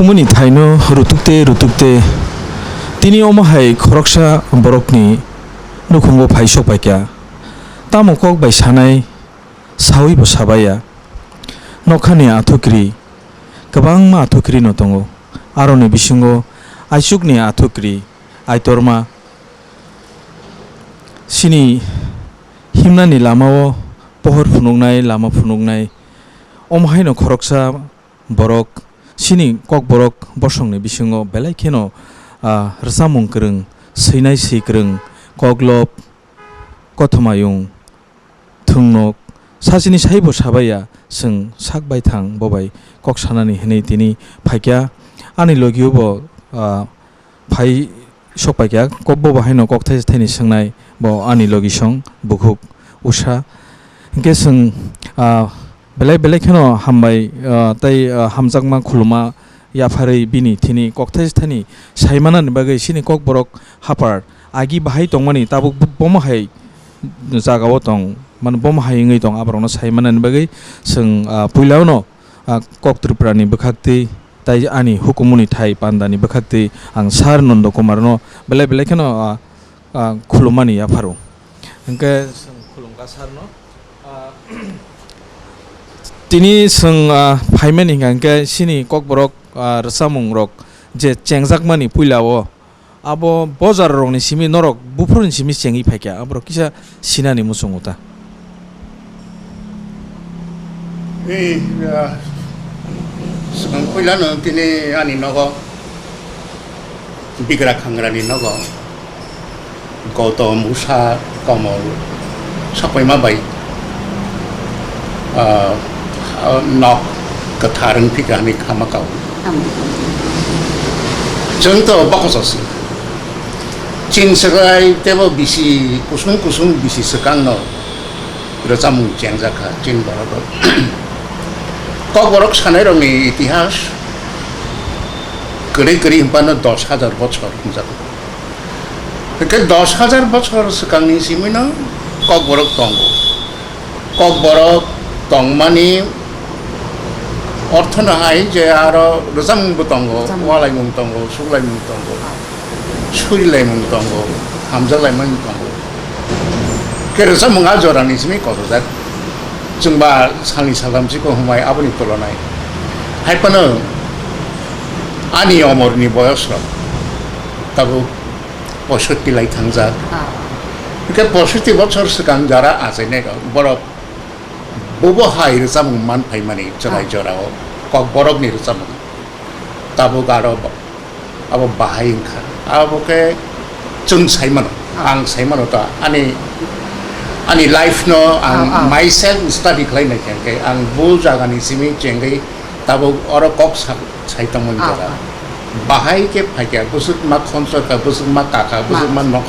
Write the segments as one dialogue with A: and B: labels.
A: Hukumuni thaino rutukte tini omahai khoroksa borokni nukhungo phaisok paikya tamo kok bai sanai sawi bo sabaya nokhani athukri KWBANGMA athukri no tongo aroni bisingo aisukni athukri aitorma sini himnani lamao pohor phunuknai lama phunuknai omahai no khoroksa borok sini kok borok bosongni bisingo belai kheno rsamung krung seinai seikrung koglop kothomayung thungnok sasini saibo sabaya sung sakbai thang bobai kok sanani hinei tini phaikya ani logiyo bo phai sokpaikya kokbo bahaino kok thai thaini sungnai bo ani logi song bukhuk usha hingke sung belai kheno hambai tai hamjakma khuluma yaphari bini thini kok thai thani saimanani bagai sini kok borok hapar agi bahai tongmani tabuk bomahai jagao tong man bomahai ngai tong abrona saimanani bagai sung puilauno KOKTRIPURANI bukhakti tai ani Hukumuni thai pandani bukhakti ang sar Nanda Kumar no belai kheno khulumani yapharu hingke sung khulungka sar no tini sung phaimani hingke sini kok borok rsamung rok je chengjakmani puilao abo bozar rokni simi norok bufurun simi chengi phaikya abro kisa sinani musunguta
B: sekarang puilano tini ani nogo bigra khangrani nogo Gautam Usha Kamal sapai mabai nok ketharung pikrani khamakau jengto bakososi chin serai tebo bisi kusung bisi sekangno rsamung jengjaka chin borok kok borok sanai rongni itihas geri himpano 10,000 বছর hunjako ke 10,000 বছর sekangni simino kok borok tongmani orthona hai je aro rsamung tongo walaimung tongo suglaimung tongo surilaimung tongo hamjalaimung tongo ke rsamung ajorani simi kodojak jungba sangni salamjiko humai aboni tolonai haipano ani omorni boyos rok tabu 65 lai thangjak ke 65 বছর sekang jara achaine borok bobo hai rsamung man phaimani chorai jorao kok borok ni rsamung tabu garo abo bahai kha abo ke chung saimano ang saimano ta ani life no ang myself study khlaina ke ang bul jagani simi chengai tabu oro kok saitamon jara bahai ke phaikya busuk ma khonsor ka busuk ma kaka busuk ma nok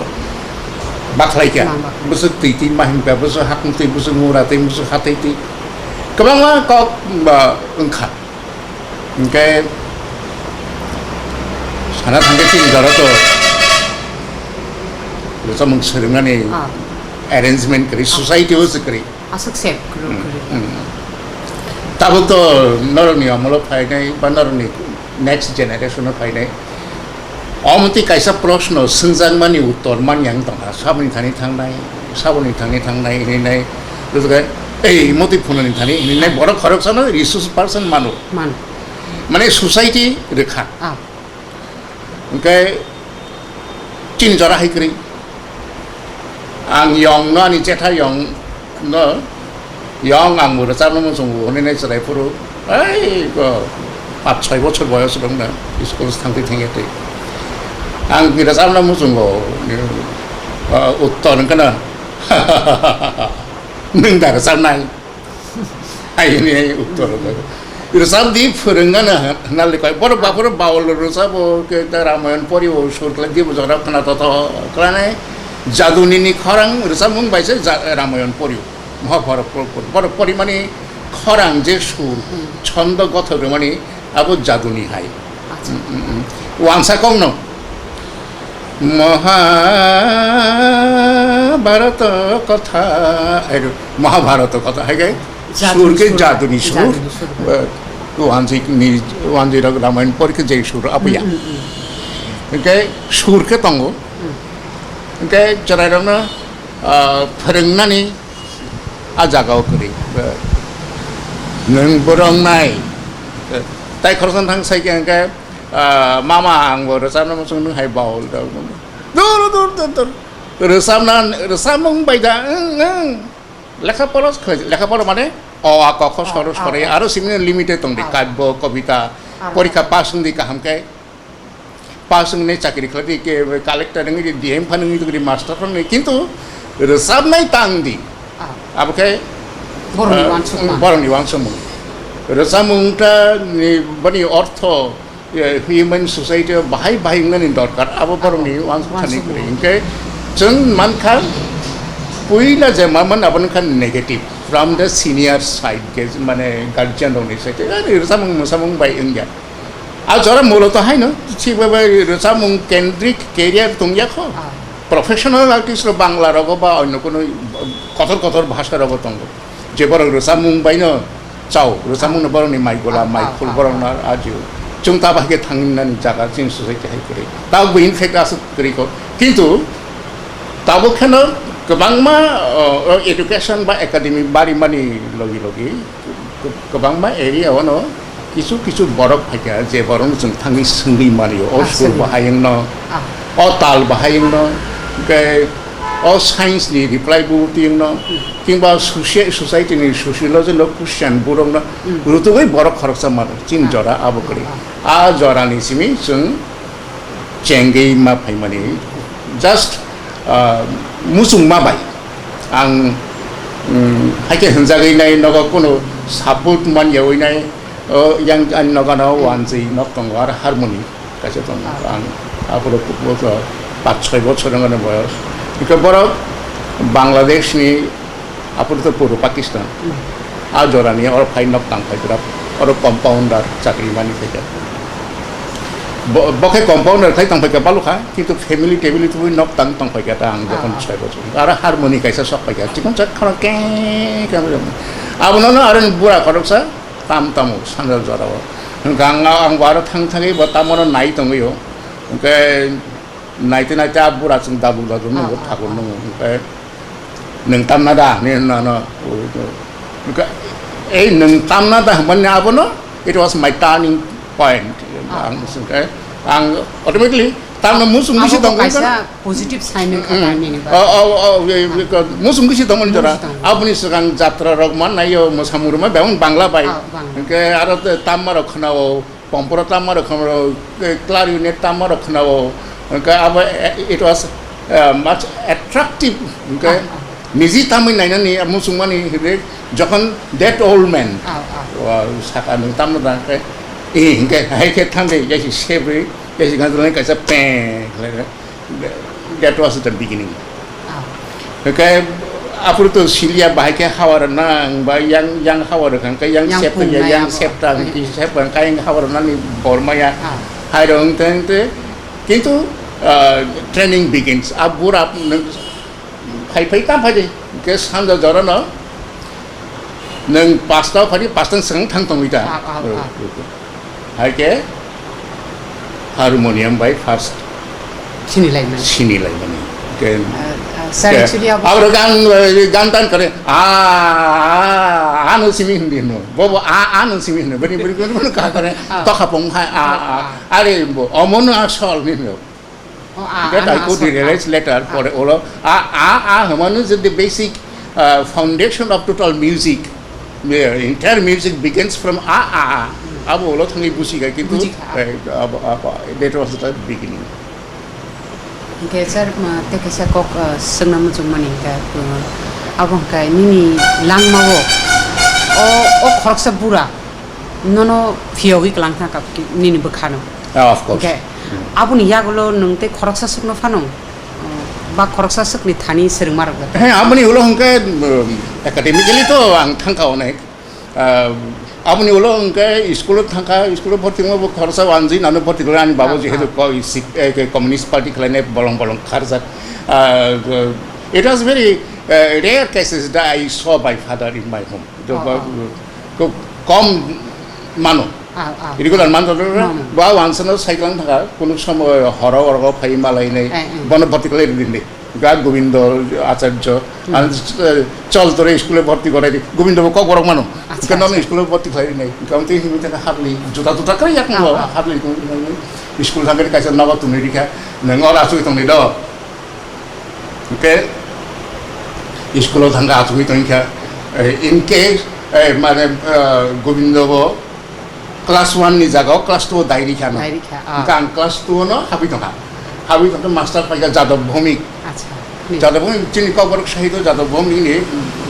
B: bakhlaikya busuk titi mahim pa busuk hakti busuk murate busuk hatiti KWBANGMA kok engkha engke sana thangke tin jara to rsamung serengani arrangement kari society was kari
C: accept
B: tabu to naroni amolo phainai ba naroni next generation of phainai amati kaisa proshno sungjangmani uttor manyang tonga sabuni thani thangnai ini nai ei moti phunani thani ini nai borok khorok sana resource person manu mane society rekha okay chin jara hai kri ang yong no ani chetha yong no yong ang mura চার নম্বর সঙ্গ হনে নাই চলাই পুরো এই 5-6 বছর বয়স রং না স্কুল থাকতে থেকেতে আং বিরা চার নম্বর সঙ্গ উত্তর কেন নং দার চারনাই আইনি উত্তর রসাব দি ফরঙ্গানা নালে কয় বড় বাপুর বাউল রসাব কে রামায়ণ পড়িও সুরকলা দিব জরা খানা তত ক্লানে জাদুনিনি খরাং রসামুং বাইছে রামায়ণ পড়িও মহাভারত বড় পরিমাণে খরাং যে সুর ছন্দ গথর মানে আবু জাদুনি হাই ওয়াংসা কং মহাভারত কথা মহাভারত কথা হাই গাই সুর কে জাদুনি সুর wanji rok ramayana porike je sur apa ya engke sur ke tongo engke cerai rona फोरोंनानै आजागाव करि नों बोरंनाय ताइ खरसान थां साइके अंके मामा आंबो रोजाबना मोसों नों हाय बावल दूर दूर दूर दूर रोजाबमों बायदा लेखा पढ़ माने अ आ क ख सरस करे आरो सिमिन लिमिटेड दं दे काव्य कविता परीक्षा पास होंदि काहामके पास होंने चाकरि खलि के कलेक्टर नों डीएम फानों तो मास्टर फानों किन्तु रोजाबनाय तांदि आबके बरंनि वांसुमु रोजाबमुंटा बनि अर्थ ह्यूमन सोसाइटी बाहाय बाहायनानै दरकार आबो बरंनि वांसुमनि करे इनके जों मानखा पहिला जे मामोन आबनखा negative from the senior side के माने गार्जियन दंनि साइड रोजाबमुं मोसामुं बाय इंगा आ जरा मूलत हाय न थिबाबा रोजाबमुं केन्द्रिक केरियार दंयाखो प्रफेशनल आर्टिस्ट बांला रगो बा अन्य कोनो कथर कथर भाषा रगो तंगो जे बर रोसामुं बायनो चाव रोसामुं बरनि माइगोला माइफुल बरना आजु जोंता बागे थांनानै जागा जों सोसाइटी हाय करे दा बिन फेकास करिको किन्तु ताबो खनो गोबांमा एडुकेशन बा एकाडेमी बारि मानि लगी लगी गोबांमा एरियावनो किछु किछु बरक फायका जे बरन जों थांनि सोंगै मानियो अ सुर बाहायनो अ ताल बाहायनो के अ साइंस नि रिप्लाइ बुटिं न किंबा सोसाइटी नि सोशियोलॉजी न क्वेश्चन बुरं न रुतुगै बरक खरकसा मार चिन जरा आबकरि आ जरा नि सिमि जों चेंगै मा फाइमानि जस्ट मुसुं मा बाय आं हायके हनजागै नाय नग कोनो सापोर्ट मान यावैनाय yang नगना वानजै नक्तंग आरो हारमोनि कासे दं आं आफोर 5-6 বছর মানে বয়স इनके बर बांग्लादेश नि आफोर तो पूर्व पाकिस्तान आ जरानि और फाइन नक तां फाइग्रा और कंपाउंडर चाकरी मानि फैगा बखे कंपाउंडर थाय तां फैगा बालुखा किन्तु फैमिली टेबिल तो नक तां फैगा ता आं जखन 6 বছর आरो हारमोनि काइसा सब फैगा चिकन चक खन के आबनो आरो बुरा खरकसा ताम तामो सानजाल जराव गांगा आं बारो थां थाङै बतामनो नाय दङयो ओमके नायते नायते बुरा जों दाबु दादु नंगौ थागौ नंगौ ओमफ्राय नों तामना दा ने न न ओमफ्राय ए नों तामना दा माने आबनो it was my turning point आं अटोमेटिकली तामना मुसुं गिसि दं
C: पजिटिभ साइन खालामनि
B: मुसुं गिसि दंमोन जरा आबुनि सिगां जात्रा रगमान नायो मोसामुरमा बेवन बांला बाय ओमके आरो ताममा रखनाव पम्परा ताममा रखनाव क्लारिनेट ताममा रखनाव ओमके अब इट वाज मच एट्रैक्टिव ओमके निजि तामै नायनानै मुसुंमानि हेबे जखन दैट ओल्ड मैन साका नों तामना दा ए ओमके हायके थांदे यासि सेब्रै यासि गाजलाय काइसा पे दैट वाज द बिगिनिं ओमके आफुर तो सिलिया बाहायके हावार नां बा yang हावार खांके yang सेप्टा सेप्टा कायं हावार नानि बर्माया हायरं तेंते किन्तु ट्रेनिंग बिगिन्स अब बुरा फाइ काम फाइ के सानजा जरा न नों पास्ता फाइ पास्ता सिगां थांतंगैदा हायके हारमोनियम बाय फार्स्ट सिनिलायमानि के
C: सर एक्चुअली अब
B: गान तान करे आ नो सिमि हिंदी नो बो आ नो सिमि नो बनि बनि का करे तखापं हा अरे अमन आसल no that I could realize later for all Hamanu is the basic foundation of total music. Entire music begins from Abu Olo Tangi Busika Kintu. That was the beginning.
C: Okay, sir, take a sack of Sanam Zumani, Abon Kai, Nini, Langmao, or Hoxabura, no, Fiowic Langaka, Nini Bacano.
B: Of course.
C: Okay. आबुनि यागलो नंते खरकसा सकनो फानं बा खरकसा सकनि थानि सोरं मारगो
B: हे आबुनि उलो हंके academically तो आं थांखाव नाय आबुनि उलो हंके school थांखा school भर्ती मो खरसा वानजि नानो भर्ती गरे आनि बाबु जेहेतु कम्युनिस्ट पार्टी खलायने बलं बलं खारजा it was very rare cases that I saw my father in my home कम mano রেগুলার মানতো বা ওয়ানসনো সাইকেল থাকা কোনো সময় হর হরগ ফাই মালাই নাই বন ভর্তি করে দিন গা গোবিন্দ আচার্য চল তোরে স্কুলে ভর্তি করে গোবিন্দ কক বড় মানো কেন স্কুলে ভর্তি করে নাই কারণ তুই হিমি থেকে হাতলি জুতা জুতা করে এক হাতলি স্কুল থাকার কাছে নগদ তুমি রিখা নং আসুই তুমি দ ওকে স্কুল থাকা আসুই তুমি ইন কেস মানে Govinda Kelas 1 ni jaga, kelas 2 dairi kana. Kan kelas 2 no habi tongka. Habi tongka master paika Jadab Bhomik. Jadab Bhomik chini kokborok sahito Jadab Bhomik ni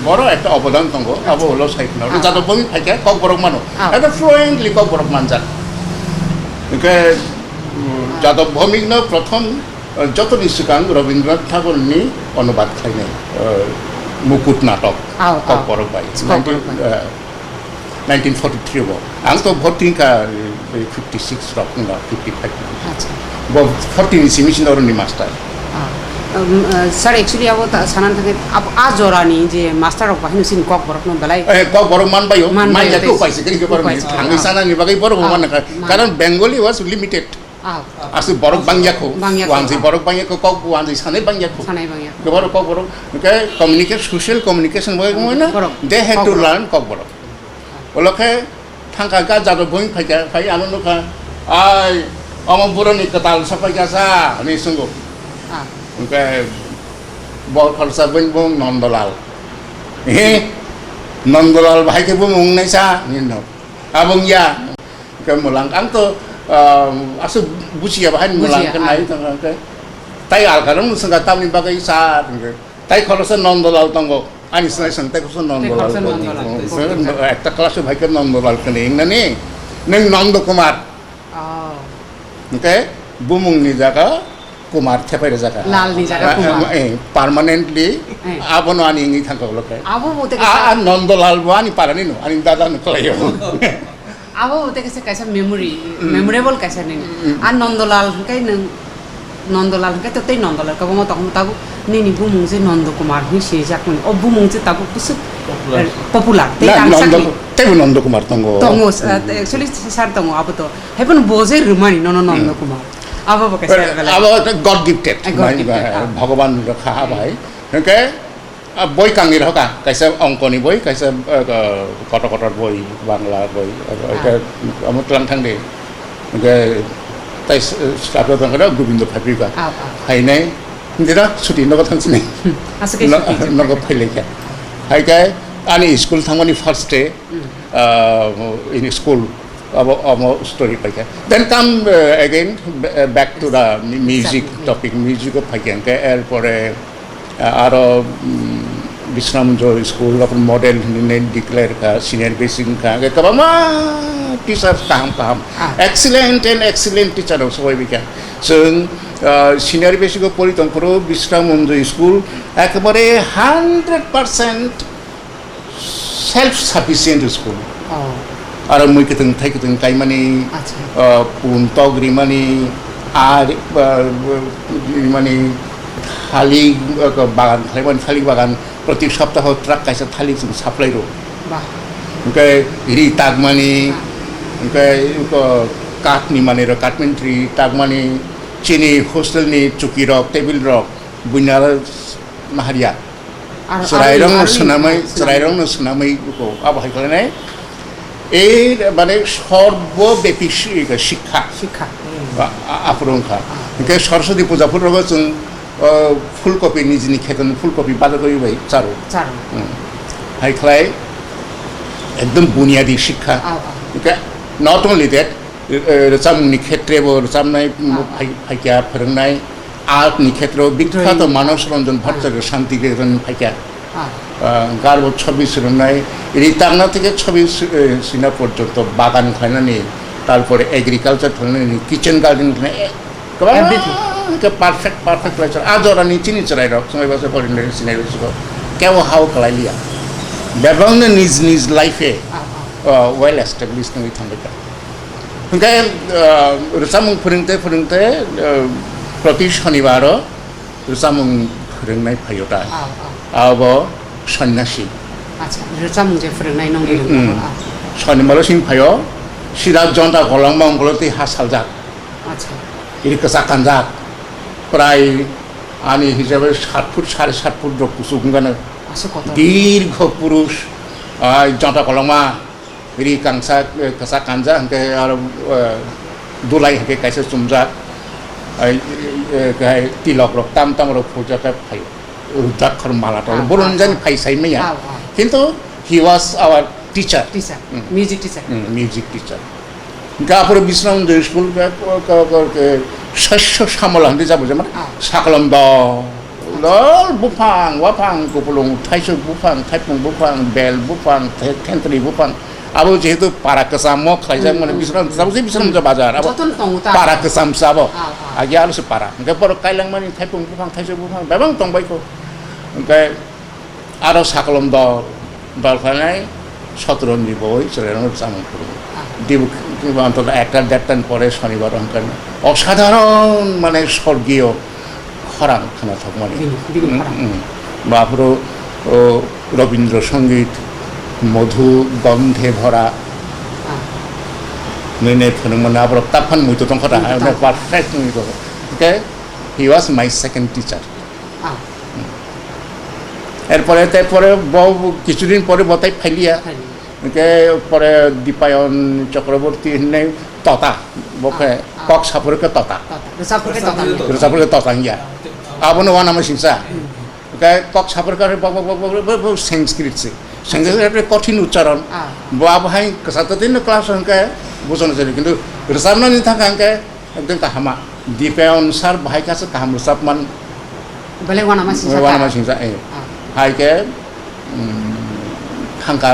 B: boro ekta obodan tongo. Abo holo sahito na. Jadab Bhomik paika kokborok mano. Eta fluently kokborok manjak. Oke Jadab Bhomik no prothom joto ni sikang Rabindranath Tagore ni onubad khainai. Mukut natok kokborok bai. 1943 bo ang to voting ka 56 rok na 55 acha bo 14 ni mission or ni master
C: sir actually abo ta sanan thake ab a jorani je master of bahinu sin kok borok no belai
B: kok borok man bayo man ya ko paise ke borok ni hangi sana ni bagai borok man karon bengali was limited asu borok bangya ko wanji borok bangya ko kok wanji sanai bangya ko borok kok borok ke communicate social communication boy na they had to learn kok borok ওলকে thangka গা জাদব বই ফাইকা phi আনন্দ খা I অম বুড়নি কতাল সাফাই গাছা নি সঙ্গ ওকে বল খরচা বই বং নন্দলাল হে নন্দলাল ভাইকে বং নাইসা নিন আবং ইয়া কে মুলাং আং তো আসু বুচিয়া ভাই মুলাং কে নাই থাঙ্কা তাই আলকারম সঙ্গা তামনি বাগাই সা তাই খরচা Nandalal তঙ্গ ani senai santai ko nondolal ekta kelas bhai ke nondolal kene ingna ni neng Nanda Kumar oke bumung ni jaga Kumar thepai jaga
C: lal ni jaga Kumar
B: permanently abono ani ngi thangko loke
C: abo bote
B: a nondolal bani parani no ani dada no klayo
C: abo bote kaisa memory memorable kaisa ni an nondolal kai nang nondolal kai to tei nondolal ka mo tong tabu ni bumung je Nanda Kumar ni se jak ni o bumung je tabu pusuk popular tei tang sakli
B: tei Nanda Kumar tongo
C: actually sar tongo abo to hepon boje rumani no Nanda Kumar abo kaisa
B: abo god gifted bhagwan rakha bhai ke boi kangir hoka kaisa অঙ্কনি boi kaisa kotor boi bangla boi eta amot lang thang de ke তাই স্টাফে তখন গোবিন্দ ফাইকা হাইনাই দিনা ছুটি নগদ থাকছি নাই নগদ ফাইলেখা হাইকাই আনি স্কুল থামনি ফার্স্ট ডে ইন স্কুল আব স্টোরি পাইকা then came again back to the music topic মিউজিকও ফাইকাঙ্কে এরপরে আরো বিশ্রামজ স্কুল अपन मॉडल ने डिक्लेयर का सीनियर बेसिक का कबामा टीचर काम एक्सीलेंट एंड एक्सीलेंट टीचर सबाई बिका जों सीनियर बेसिक पढ़ितों करो বিশ্রামঞ্জ स्कूल एकेबारे 100% सेल्फ साफिशिएंट स्कूल आरो मुइकेतों थाइकेतों काइमानि पुनतग्रिमानि आर माने थाली बागान खालामोन थाली बागान प्रति सप्ताह ट्राक कायसा थाली जों साप्लाइ रो ओमफ्राय रि तागमानि ओमफ्राय काठनि माने र काठमेन्ट्रि तागमानि चिनि हस्टेलनि चुकी रक टेबिल रक बुइनाल माहारिया चराइरं सोनामै को आबाहाय खालामनाय এই মানে সর্বব্যাপী শিক্ষা আফরংখা ओमफ्राय सरस्वती पूजाफोरावबो जों फुलकपि निजिनि खेतन फुलकपि बाजार करिबाय चारो हाइख्लाय एकदम बुनियादी शिक्षा नट ओनलि दैट रोजाबनि क्षेत्रेबो रोजाबनाय फाइका फोरोंनाय आर्टनि क्षेत्रेव बिख्यात मानस रंजन भट्टाचार्य शान्तिनिकेतन फाइका गार्ब 26 रोंनाय रिटांगना থেকে 26 সিনা পর্যন্ত বাগান খানানি তারপরে এগ্রিকালচার খানানি kitchen garden everything perfect lecture ajora ni chini charai rok samai basa korinda sinai rosiko keo how kalailia background niz life well established ngi thangka ngai rusamung phurungte proti shonibar rusamung phurungnai phayota abo sannyashi
C: acha rusamung je phurungnai nongi
B: shonibar sin phayo Sirat jonta kolangma ongkoloti hasaljak.
C: আচ্ছা
B: Ini kesakanjak. Prai ani hisabe 7 foot 7.5 foot kusungana.
C: আসে কত
B: দীর্ঘ পুরুষ জটা কলমা রি কাংসা কাঁচা কাঞ্জা হাঁকে আর দুলাই হাঁকে কাইসে চুমজা তিলক rock তাম তাম রক ফুজাকে ফাই রুদ্রাক্ষর মালাটা বলুন জানি ফাই সাই মেয়া কিন্তু he was our teacher
C: teacher music teacher
B: music teacher গাপুর বিশ্রাম স্কুল শস্য সামল হাঁতে যাবো যেমন সাকলম দ lol bupang wapang kupulung taisuk bupang taipung bupang bel bupang tentri bupang abo jehitu para kesamo khlaijak mane bisram sabo je bisram ja bazar abo para kesam sabo agi alu se para engke por kailang mani taipung bupang taisuk bupang babang tongbai ko engke aro sakolom dol khanai 17 ni boi serenong samong kuru dibu antol ektar dektan pore shonibar angkan অসাধারণ মানে স্বর্গীয় খরাং খানা থাকমানি বাপুরো রবীন্দ্রসঙ্গীত মধু গন্ধে ভরা মেনে ফেনমনে আবার তাফান মুইতো তংখরা পারফেক্ট মুইতো okay he was my second teacher এরপরে তারপরে কিছুদিন পরে বতাই ফাইলিয়া ওকে পরে দীপায়ন চক্রবর্তী নেই ততা বকে কক সাপুরকে ততা সাপুরকে ততা ইয়া abon wana masingsa okay kok saparkar bak sanskrit se sanskrit কঠিন উচ্চারণ বাবহাই সাতদিন ক্লাস হংকে বুঝানো যায় কিন্তু রিসার্চ নি থাকা হংকে একদম কাহামা দীপায়ন স্যার ভাই কাছে কাহাম রিসার্চ মান
C: বলে wana
B: masingsa হাইকে হাঙ্কা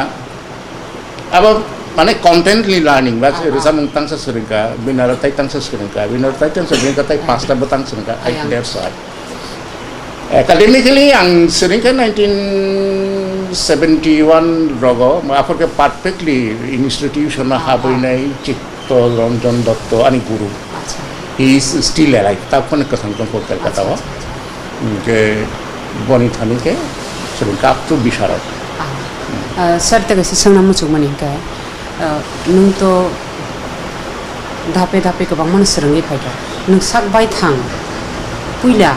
B: আবার মানে কন্টেন্টলি লার্নিং বা রিসার্চ মং তাংসা সরিকা বিনার তাই তাংসা সরিকা বিনার তাই তাংসা সরিকা তাই পাঁচটা বতাং সরিকা আই that's right academically ang sering kan 1971 rogo aporke perfectly institution haboinai chitto ranjan dotto ani guru he is still alive tapone kathang tong kokal katawa ke boni thani ke sering kap to bisharat
C: sir te gasi sangna muchuk mani ka nung to dhape dhape ka bangman serengi phaika nung sak bai thang puila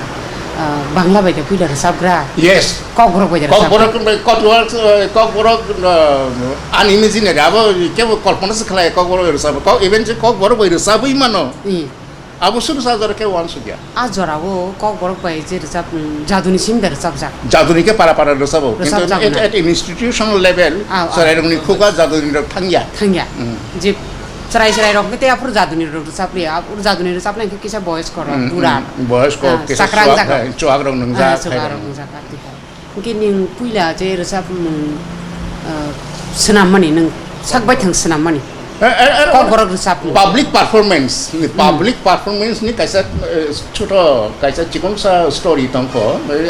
C: Bangla বাইকে পুইলা সাবগ্রা
B: yes
C: Kokborok বাইকে
B: ককবরক আনইমেজিনেরি আবো কেবল কল্পনা সে খেলা Kokborok sub even যে ককবরক বাইরে সাবই মানো আবো শুরু সাজার কে ওয়ান সুগিয়া
C: আ জরাবো ককবরক বাই যে সাব জাদুনি সিমদার সাবজা
B: জাদুনিকে পারা পারা রসাবো কিন্তু এট ইনস্টিটিউশনাল লেভেল সরাইরংনি খুকা জাদুনি থাঙ্গিয়া
C: যে Cerai rok kita apur jaduni rok sapli apur jaduni rok sapli kita boys kora buran
B: boys ko kita cuak rok nungza
C: mungkin yang puila je resap senam mani neng sakbai thang senam mani kok borok resap
B: public performance ni kaisa choto kaisa chikon sa story tongko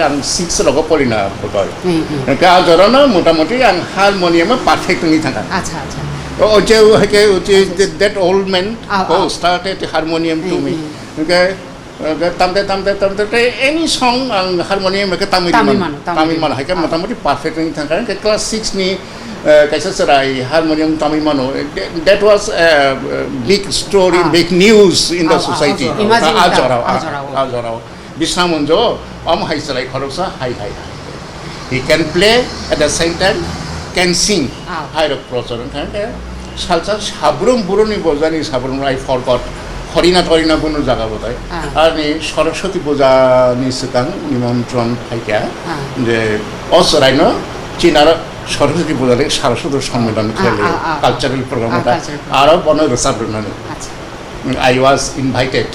B: ang 6 rok polina botol ka jorona motamoti ang harmonium perfect ni thanga
C: acha
B: that old man who started harmonium to me okay tamte any song ang harmonium ke tamil man hai ke motamoti perfect ni thanga ke class 6 ni kaisa sarai harmonium tamil mano that was a big story big news in the society ajorao bishamonjo hai sarai khoroksa hai he can play at the same time can sing hai rok procharan thanga salsa sabrum buruni bojani sabrum I forgot হরিনা টরিনা কোনো জায়গা বোধহয় আর সরস্বতী পূজা নিশ্চিতাং নিমন্ত্রণ থাইকা যে অসরাইন চীনার সরস্বতী পূজারে সারস্বত সম্মেলন খেলে cultural প্রোগ্রামটা আরও বন রসাবরণানি আই ওয়াজ ইনভাইটেড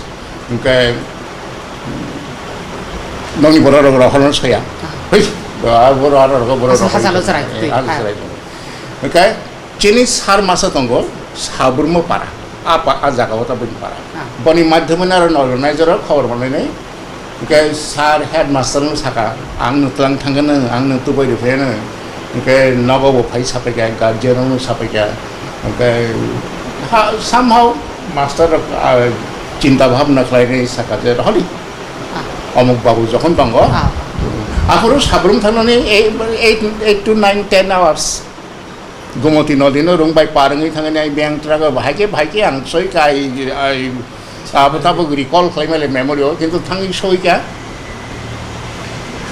B: ননি বড় রহন সয়া বড় আর বড় ওকে চিনি সার মাসা তঙ্গ সাবুর্ম পারা apa aja kau tak boleh parah. Bani madhemana orang organizer khabar mana ni? Oke sar headmaster nu saka, ang nutlang thanggan, ang nutu boy defend. Oke naga bo phai sampai kaya, guardian nu sampai kaya. Oke somehow master cinta bhavna khlai ni saka je holi. Amuk babu যখন tanggo. Aku harus sabrum thanggan ni 8 to 9 10 hours. Gomoti Nodino Rung by Parangi Tanganai Bang Trago Bahaki Bahaki and Soika Abatabu recall claiming memorial into Tangi Soika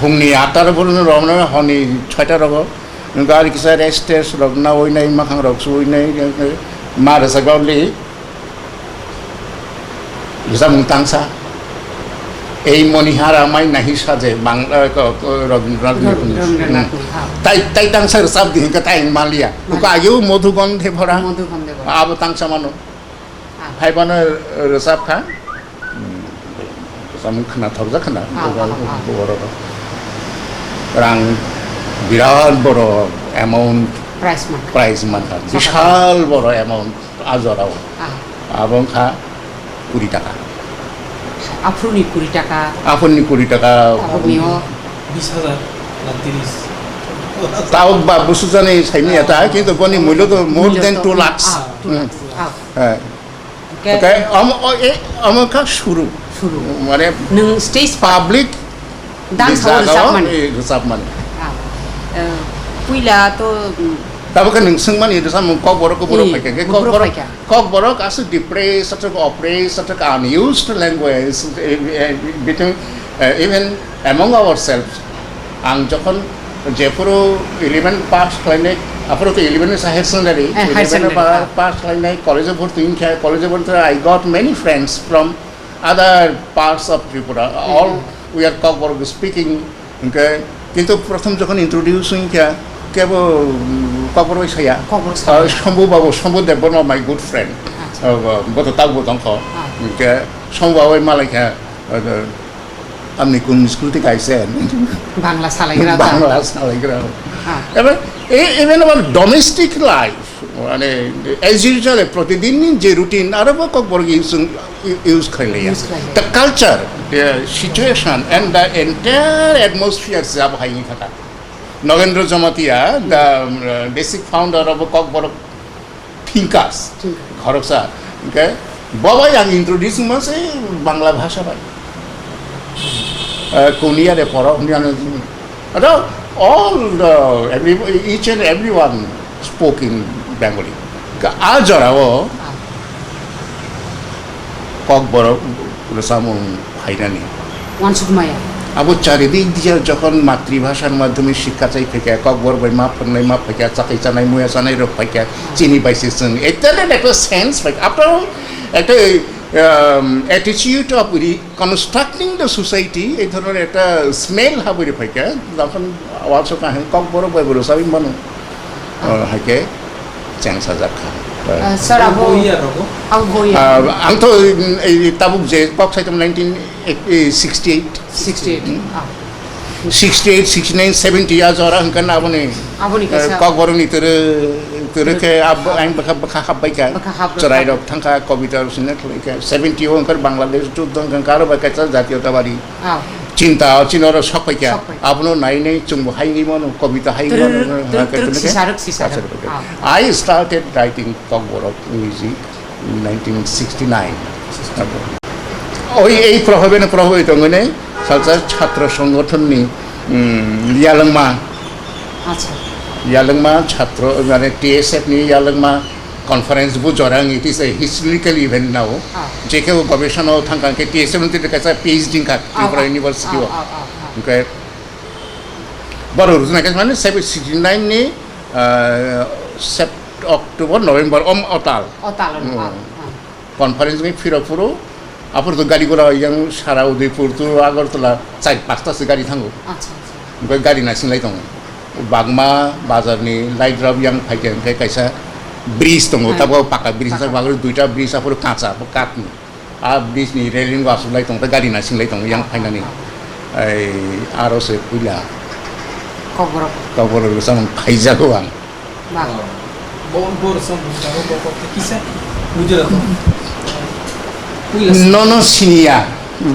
B: Humni Atarabun Romana Honey Chatarago Garikisa Estes Rogna Wina Makan Roxuine Marasagoli Zamutangsa এই মনিহারা মাই নাহি সাজে বাংলা রবীন্দ্রনাথ তাই তাই তাংসার sub দিন তাই মালিয়া ওকে আগেও মধুগন্ধে ভরা আব তাংসা মানো ভাইবানো রসাব খা সামুখ না থবজা খানা বড় রাং বিরাট বড় অ্যামাউন্ট প্রাইজ মানখা বিশাল বড় অ্যামাউন্ট আজরাও এবং খা 20 টাকা
C: Afruni 20 টাকা
B: Afruni 20 টাকা
C: আপনিও
A: 20,000 লাখ 30
B: তাও বা বস্তু জানে সাইনি এটা কিন্তু বনি মূল্য তো মোর দেন 2 লাখ হ্যাঁ ওকে আমকা শুরু মানে
C: নং স্টেজ
B: পাবলিক
C: ডান্স
B: সাব মানে
C: পুইলা তো
B: তাবকা নংসং মানে এটা সাম কক বড় কো বড় ফাইকে কক বড় কাছে depress such oppress such unused language between even among ourselves ang যখন জেপুরো 11 পাস লাইনে আপরো তো 11 হায়ার সেকেন্ডারি 11 পাস লাইনে কলেজে ভর্তি কলেজে ভর্তি I got many friends from other parts of Tripura all we are Kokborok speaking okay কিন্তু প্রথম যখন ইন্ট্রোডিউস হইকা কেবল কবর সায়া শম্ভু দেববর্মা মাই গুড ফ্রেন্ড গত তাগবো দংখ শম্ভু মালাইখা আপনি কোন স্কুল থেকে আইসেন
C: বাংলা সালাইগ্রা
B: এবার ইভেন আবার ডোমেস্টিক লাইফ মানে এজ ইউজুয়াল প্রতিদিন যে রুটিন আরো কবর ইউজ খাইলে the culture the situation and the entire atmosphere যা হাইনি থাকা Nagendra Jamatia, the basic founder of Kokborok Thinkas, Khoroksa, okay? Baba yang introducing mas Bangla Bhasha by Kunia de Poro, all each and everyone spoke in Bengali. Ajarao Kokborok Rasamun Haidani.
C: One Sugmaya.
B: Abu চারিদিক দিয়ে যখন মাতৃভাষার মাধ্যমে শিক্ষা চাই থেকে ককবর বই মাপ নাই মাপ থেকে চাকাই চানাই মুয়া চানাই রোগ পাইকা চিনি পাইছে এটা একটা সেন্স পাই আপনার একটা attitude of constructing the society এই ধরনের একটা স্মেল হাবুরি পাইকা যখন আওয়াজ কাহে ককবর বই বড় সাবি মানু হাইকে চ্যাংসা জাখা
C: স্যার
B: আং তো এই তাবুক যে cock সাইতাম 1968 69 70 years orang kan abone kok baru ni ke ang baka habbai ka cerai dok thangka kobita rusina ke 70 orang kan Bangladesh tu dong kan karo baka জাতীয়তাবাদী চিন্তা চিনর সবাই কা আপনো নাই নাই চুম হাই নি মনো কবিতা high I started writing Kokborok music in 1969 ওই এই প্রভাবিত মানে সালসার ছাত্র সংগঠননি ইয়ালংমা ছাত্র মানে টিএসএফ নি ইয়ালংমা কনফারেন্স বু জরাং it is a historical event now যেকে গবেষণা থাঙ্কাকে টিএসএফ নি কাছে পিএইচডি কা ত্রিপুরা ইউনিভার্সিটি ওকে বড় রুজনা কাছে মানে 69 নি অক্টোবর নভেম্বর অতাল কনফারেন্স নি ফিরপুরো আপর তো গাড়ি ঘোড়া ইয়াং সারা উদয়পুর তো আগরতলা 4-5টাসो গাড়ি থাঙ্গো ओमफ्राय गाड़ी नारसिनलाय दङ बागमा बाजारनि लाइट राब यां फाइके ओमफ्राय कायसा ब्रिज दङ ताबो पाका ब्रिज बागरो दुइटा ब्रिज आफोर काचा काटनि आ ब्रिजनि रेलिं वासुलाय दङ गाड़ी नारसिनलाय दङ यां फाइनानि ओइ आरोसे फैला कबर साम फाइजाखौ आं
A: बर सम किसा Gujarat
B: no sinia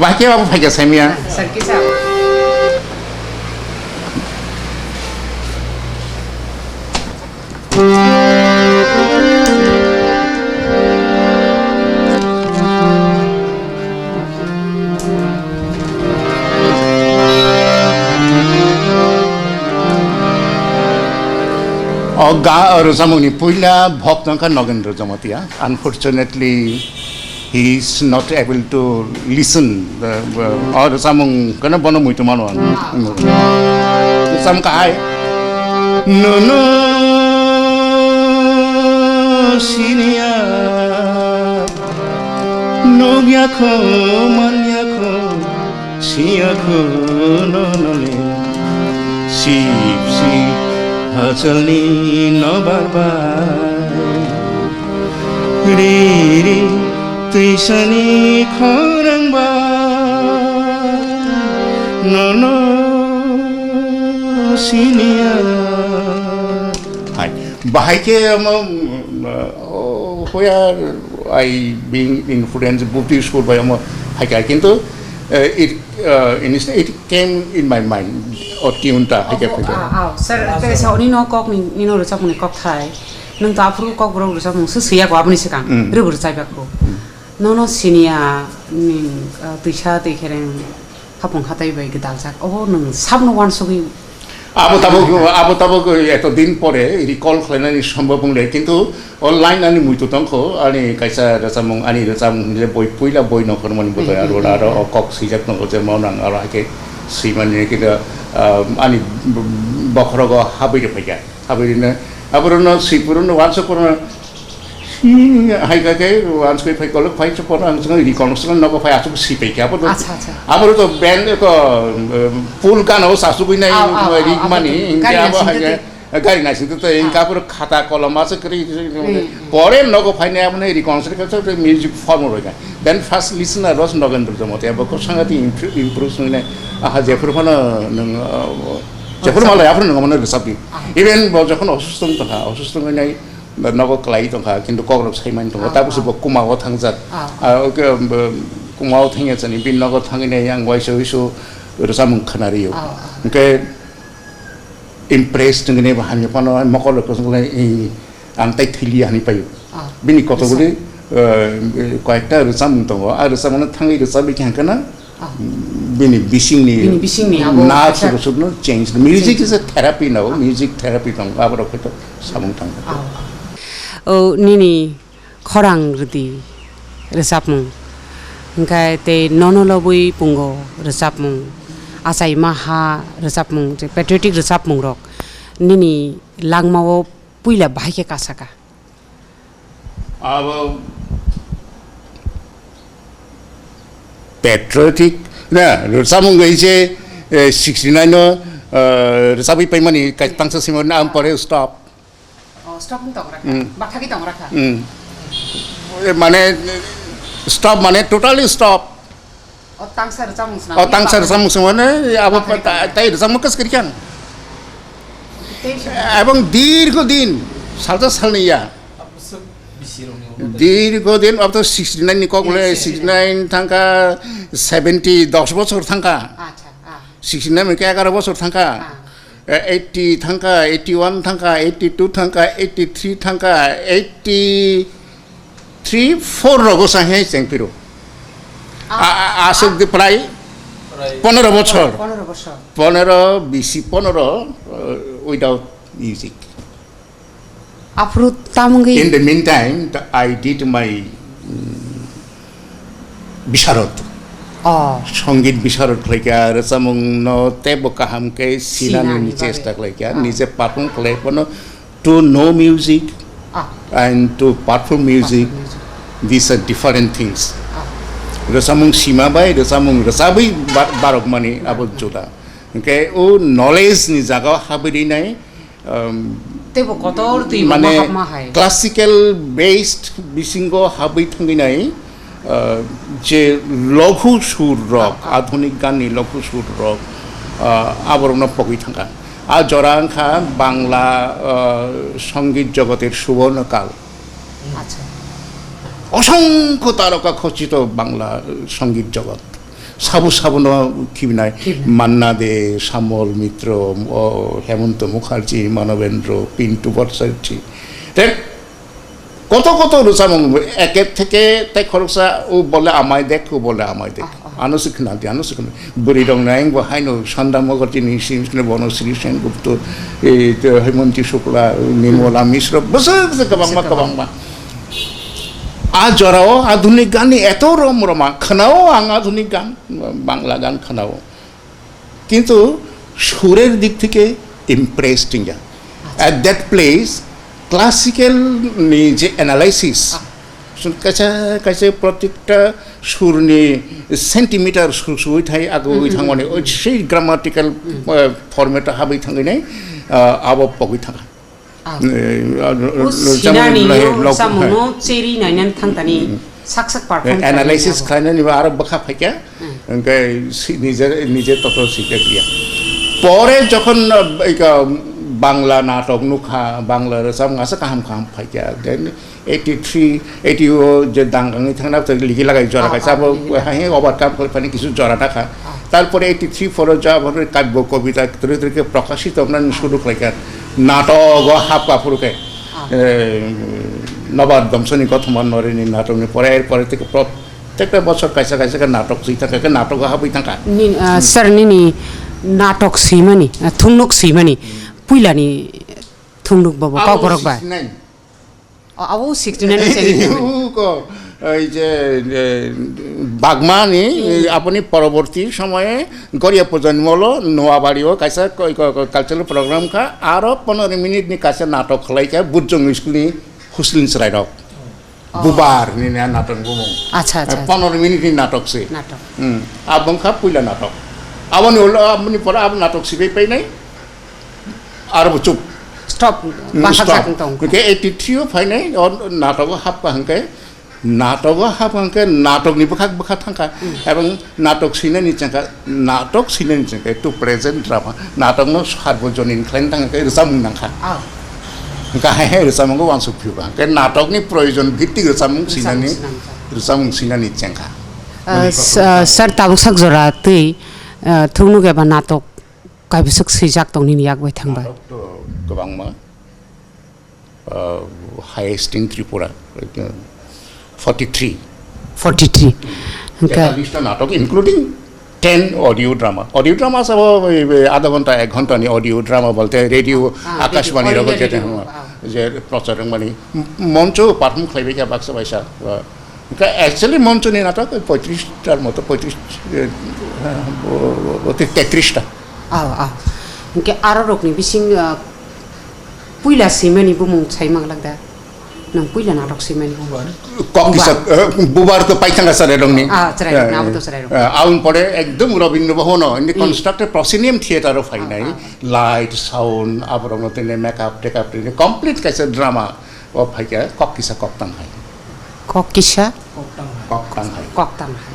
B: baque babu faika samia
C: sarkisa
B: Rosamuni Puila Bhoktanka Nogendra Jamatia. Unfortunately, he is not able to listen. Or Samung Kanabono Mutumano. Some guy. No, no, Sinia. No, Yako, Maniako. Siako, no, no, si. Hajalni no barbai Riri tuisani khorang ba No sinia Hai bahai ke where I being influenced Buddhist school by hai ka kintu it came in my mind or tunta hai ka
C: sir te sa ni no kok ni no sa mun kok thai nang ta pru kok bro sa mun su sia kwa bni sekang ru bur sai ba ko no sinia ni tuisha te khereng hapong hatai bai gedal sak nang sab no wan sogi
B: Abu Tabu এতদিন পরে recall খালাইনানি সম্ভব হলে কিন্তু online আনি মুইতো তংখো আনি কাইসা রাসামং আনি রাসামং যে বই পুইলা বই নখরমনি বতয় আর কক সিজাক নখো যে মাওনাং আর হাকে সিমানি কিদা আনি বখরগ হাবিরে ফাইকা হাবিরিনে আবরনো সিপুরনো ওয়ানস করনা হাইকাকে ওয়ানস কই ফাই কলক ফাই চপর আং সঙ্গে রিকনস্ট্রাকশন নক ফাই আসু সিপাইকা আবর তো ব্যান্ড কো পুল কানো সাসুবই নাই রিকমানি ইনকা আবো হাইকা গাড়ি নাইছে তো ইনকা পুরো খাতা কলম আছে করি পরে নক ফাই নাই আপনি রিকনস্ট্রাকশন মিউজিক ফর্ম রইকা দেন ফার্স্ট লিসনার রস নগেন্দ্র জমতে আবো সংগতি ইমপ্রুভ নইনে আহা জেফুর ফানা জেফুর মালাই আপনি নগমনে রেসাপি ইভেন যখন অসুস্থ নাই নগো ক্লাই দংখা কিন্তু কগ্রব সাইমান দং তাবুসু কুমাও থাংজাত কুমাও থাঙে জানি বিন নগো থাঙিনে आं वाइसो रसामुं खनारियो ओके इमप्रेस दंगने बाहानि पानो मकल कसंगले आं ताइ थिलि हानि पायो बिनि कतगुलि कयेकटा रसामुं दङ आरो रसामुं थाङि रसाबि खांकना बिनि बिसिंनि ना सुनो change music is a therapy now music therapy दं आबरो खैत सामुं थाङ
C: nini khorang rudi resapmung engkai te nonolobui pungo resapmung asai maha resapmung te patriotic resapmung rok nini langmao puila bahike kasaka
B: abo patriotic na resapmung gaise 69 no resapi paimani kai tangsa simon am pore stop
C: stop tong rakha bathaki tong rakha
B: মানে stop মানে totally stop tangsar samung মানে আবো তাই জামুকাস করিকান এবং দীর্ঘদিন সালটা সালনিয়া দীর্ঘদিন up তো 69 নি কগলে 69 থাকা 70 10 বছর থাকা আচ্ছা 69 মে 11 বছর থাকা 80 থাকা 81 থাকা 82 থাকা 83 থাকা 83 4 রগসা হে চেংপিরো আসক দি প্রায় 15 বছর 15 উইদাউট মিউজিক
C: আপরু তামঙ্গি
B: in the meantime I did my বিশারদ সঙ্গীত বিশারদ লাইকা রসামং ন তেব কাহামকে সিনানি চেষ্টা লাইকা নিজে perform খালাইপনো to know music and to perform music these are different things rosamung sima bai rosamung rosabai barok mani abot joda okay o knowledge ni jaga habiri nai
C: tebo kotor tui
B: mane classical based bisingo habai thangi nai যে লঘু সুর rock আধুনিক গাননি লঘু সুর rock আবরণ পকই থাকা আর জরাংখা বাংলা সঙ্গীত জগতের সুবর্ণকাল আচ্ছা অসংখ্য তারকা খচিত বাংলা সঙ্গীত জগৎ সাবু সাবুন কিবিনাই মান্না দে শ্যামল মিত্র হেমন্ত মুখার্জি মানবেন্দ্র পিন্টু ভট্টাচার্য কত কত রুচামং একের থেকে তাই খরচা ও বলে আমায় দেখ ও বলে আমায় দেখ আনুসিক বুড়ি দং নাইং বহাইনো সন্ধ্যা মগরচিনি সিমসনে বনশ্রী সেনগুপ্ত এই হেমন্তী শুক্লা নির্মলা মিশ্র বসে গোবাংমা জরাও আধুনিক গান এত রমরমা খানাও আং আধুনিক গান বাংলা গান খানাও কিন্তু সুরের দিক থেকে impressed yeah at that place classical যে অ্যানালাইসিস কাছে প্রত্যেকটা সুর নিয়ে সেন্টিমিটার সুই থাই আগো থাঙ্গনে সেই গ্রামাটিক্যাল ফরম্যাটটা হাবই থাঙ্গিনাই আবো পগই থাকা অ্যানালাইসিস খাইনানি আরো বখা ফাইকা নিজে তত শিখে গিয়া পরে যখন বাংলা নাটক নুখা বাংলা রসাম গাছে কাহাম ফাইকা দেন 83 যে দাঙ্গাঙ্গি থাকা লিখি লাগাই জরা খাইছে আবার হাই ওভারকাম করে পানি কিছু জরা থাকা তারপরে 83-4 যা কাব্য কবিতা তরিকে প্রকাশিত আপনার শুরু খাইকা নাটক হাপা ফুরুকে নবাব দমসনি কথমান নরেনি নাটক পরে এরপরে থেকে প্রত্যেকটা বছর কাইসা নাটক সই থাকে নাটক হাবই থাকা
C: স্যার নিনি নাটক সিমানি থুংনুক সিমানি পুইলানি থুংনুক বাবা কাপরক বা আবু 69 চেনি
B: এই যে বাগমানি আপনি পরবর্তী সময়ে গড়িয়া প্রজন্মল নোয়াবাড়িও কাইসা কালচারাল প্রোগ্রাম খা আরো 15 মিনিট নি কাছে নাটক খলাইকা বুজং স্কুলনি হুসলিন সরাইরক বুবার নি নাটক বুমু
C: আচ্ছা
B: 15 মিনিট নি নাটক সে
C: নাটক
B: আবং খা পুইলা নাটক আপনি পরে আব নাটক সিবাই পাই নাই আর চুপ
C: স্টপ ভাষা থাকং তং
B: 83 ফাই নাই নাটক হাপা হাঙ্কে নাটকনি বখা থাকা এবং নাটক সিনানি চাঙ্কা টু প্রেজেন্ট ড্রামা নাটক সার্বজনীন খাইন থাকা রসাম নাঙ্কা গাহে রসামঙ্গ ওয়ানসুক ফিউবা নাটকনি প্রয়োজন ভিত্তিক রসামুং সিনানি চাঙ্কা
C: স্যার তাবুক জরা তৈ থুংনুক এবা নাটক কাইবসুক সিজাক তংनि यागबाय थांबाय
B: गोबांमा हाईएस्ट इन त्रिपुरा 43 okay नाटक इंक्लूडिंग 10 ऑडियो ड्रामा सब आधा घंटा 1 घंटा नि ऑडियो ड्रामा बोलते रेडियो आकाशवाणी रगो जे प्रचारक माने मंच पारफॉर्म खाइबे क्या बाक्सा बायसा एक्चुअली मंच नि नाटक 35 टार मतो 33 टा
C: इनके आरो रोकनी बिसिं पुइला सिमेनि बुमुं छाइमाग लागदा नों पुइला नाटक सिमेनि
B: कॉकिसा बुबार तो पाइथांगा सारे रंगनी
C: चराय नाबो तो चराय
B: आउन पड़े एकदम Rabindra Bhavan in constructed proscenium theatre of फाइनाई लाइट साउंड आबरंग तने मेकअप टेकअप ने कंप्लीट कैसे ड्रामा ऑफ फाइका कॉकिसा कॉकटांग है
C: कॉकिसा
B: कॉकटांग है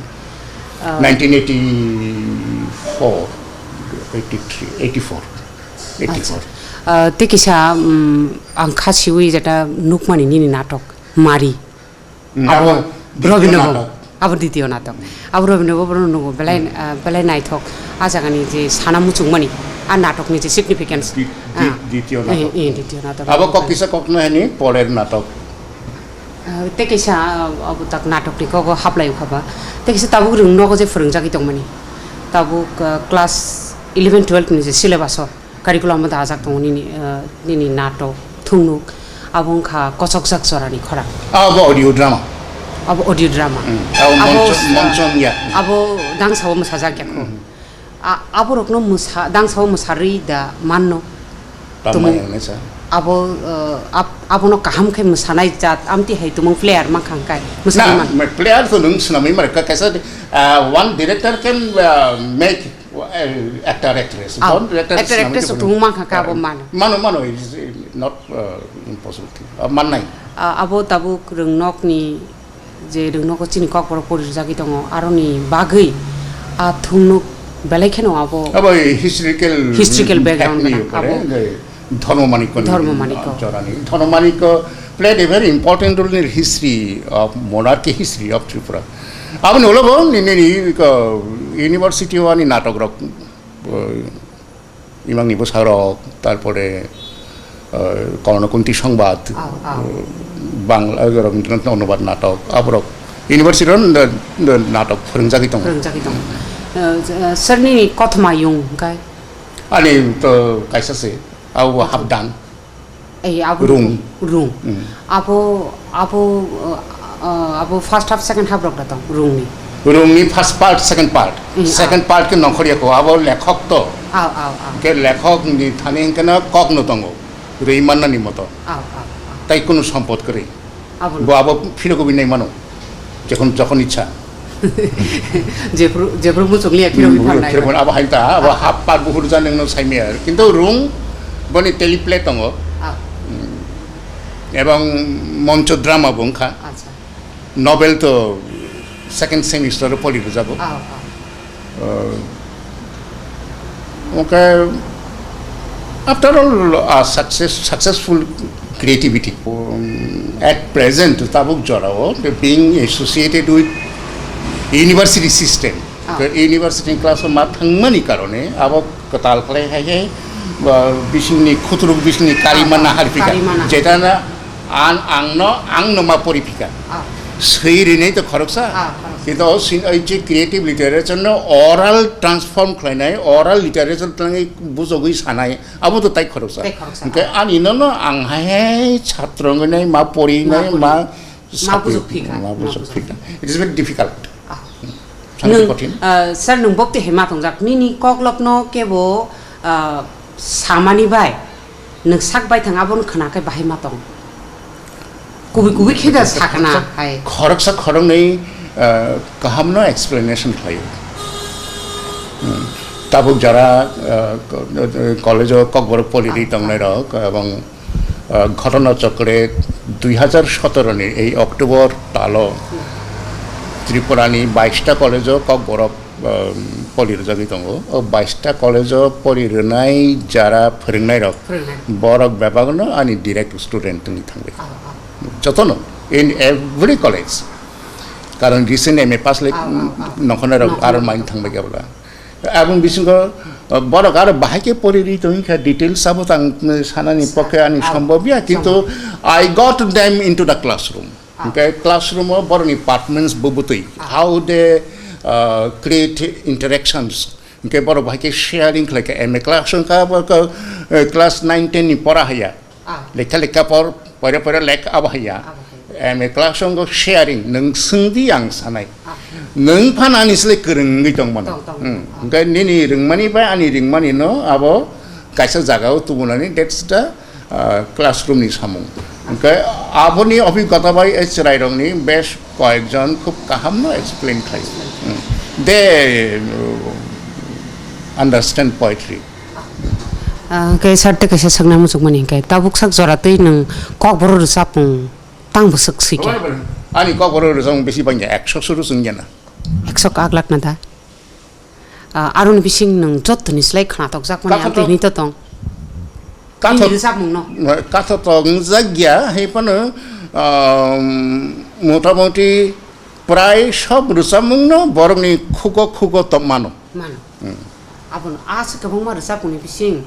B: 1984
C: तेकिसा आं खासिउइ जेटा नुकमानि निनि नाटक मारी आबो रविन्द्र आबो द्वितीय नाटक आबो रविन्द्र बरन नुगो बेलाय नायथक आजागानि जे साना मुचुंगमानि आ नाटकनि जे सिगनिफिकेन्स
B: द्वितीय नाटक आबो ककिसा ककनो हेनि परेर नाटक
C: तेकिसा अब तक नाटकनि को हाप्लाय खाबा तेकिसा ताबु रोंनगो जे फोरोंजागि दंमानि ताबु क्लास 11-12 नि जे सिलेबास कारिकुलाम दाजाक दं नि नाटक थुंनुक आबंखा कचकजाक जरानि खरा
B: अब ऑडियो ड्रामा
C: अब दांसाव मोसाजाक याखो अब रकनो दांसाव मोसारि दा माननो abon kaham kai musanai jat amti hai tumong player makangkai
B: musanai player to nung sunami mereka kaisa one director can make actor actress one
C: director actress to makangka abo
B: mano is not impossible manai
C: abo tabu rungnok ni je rungnok chini kok por por jagi tongo aroni bagui a thungnuk belai kheno abo historical background abo
B: Dharmamaniko played a very important role in history of monarchy history of Tripura. Abu nolobo ni university wani natok rok imang nibo sarok tarpore kono kunti সংবাদ বাংলা রবীন্দ্রনাথ অনুবাদ নাটক আবরক University natok फोरोंजागि दं
C: फोरोंजागि दं सोरनि कथमा yung kai
B: ani to kaisase au habdan
C: ei abu
B: Rung.
C: apo first half second half rok datang rung ni
B: rungni first part second part ke nongkhoriya ko abo lekhok to
C: aw
B: ke lekhok ni thane kana kok no tongo reimanna ni moto
C: aw
B: tai kono সম্পদ করে
C: abu
B: abo philosophy নাই মানো যখন ইচ্ছা
C: jepro muchuk liya philosophy phanai
B: philosophy abo haita abo half part buhur janeng no saime ar kintu rung boni teleplay tongo এবং মঞ্চ drama বংখা
C: acha
B: novel তো second সেমিস্টারে পড়িতে যাব ওকে after all successful creativity at present tabuk jorao being associated with university system the university class ma thangmani karone abo katal khlai hai bisingni khutruk bisingni karimana harpika jeta na angno ma porifika seirinei to khoroksa কিন্তু এই যে creative literature না oral transform খাইনাই oral literature তাঙ্গি বুজগই সানাই আবো তো তাই খরকসা ওকে আন ইনো আংহাই ছাত্রঙ্গনাই মা পড়িনাই মা বুজফিকা it is very difficult
C: sir nung bokti hema tongjak nini koklokno kebo samani bai nung sak bai thang abon khana kai bahai ma tong kubi kheda sakna hai
B: খরকসা খরং nei কাহামনো এক্সপ্লেনেশন হয় তাবুক যারা কলেজ ককবর পলিরি তংনাই রক এবং ঘটনাচক্রে 2017 নি এই অক্টোবর তালো ত্রিপুরানি 22টা কলেজ ককবর পলির জাগি দङ 22টা কলেজ পলিরনাই যারা फोरोंनाय রক বরক বিভাগনো আনি ডাইরেক্ট স্টুডেন্ট নি থাকবে যতন ইন এভরি কলেজ কারণ recent MA pass like নখনের are mine থাকবে কেবলা এবং বিশেষ বড় আর বাহাইকে পড়িরি তুমি ডিটেলস সব সানানি পক্ষে আনি সম্ভবইয়া কিন্তু I got them into the classroom okay classroom বড় ডিপার্টমেন্টস বুবুতই হাউ দে ক্রিয়েট ইন্টারেকশনস ওকে বড় বাহাইকে শেয়ারিং লাইক এমএ ক্লাস 9 10 নি পড়া হইয়া লেখা পরে লেখ আবহাইয়া एमए क्लास शेयरिंग नोंसोंदि आं सानाय नों फानानिसले गोरोङै दंमोन ओमफ्राय निनि रोंमानि बा आंनि रोंमानि न आबो कायसा जागायाव तुबुनानै डेट्स दा क्लासरुमनि सामुं ओमफ्राय आबोनि अभिज्ञता बाय एच रायरंनि बेस कয়েকজন খুব কাহামनो एक्सप्लेन खायो दे आन्डारस्टैंड poetry
C: kai sarte kaisa sagna musuk mani kai tabuk sak joratei nang kokbor sapung tang busuk sike
B: ani kokbor rosong besi bangja 100 suru sungjana
C: 100 kak lak na da arun bising nang jotni slai khana tok jak mani amte ni to tong kathok sapung no
B: kathok tong jagya heipano মোটামুটি প্রায় সব রুসামুংন বরংনি খুগো তমানো
C: abon as ka bang mar sa kuni bising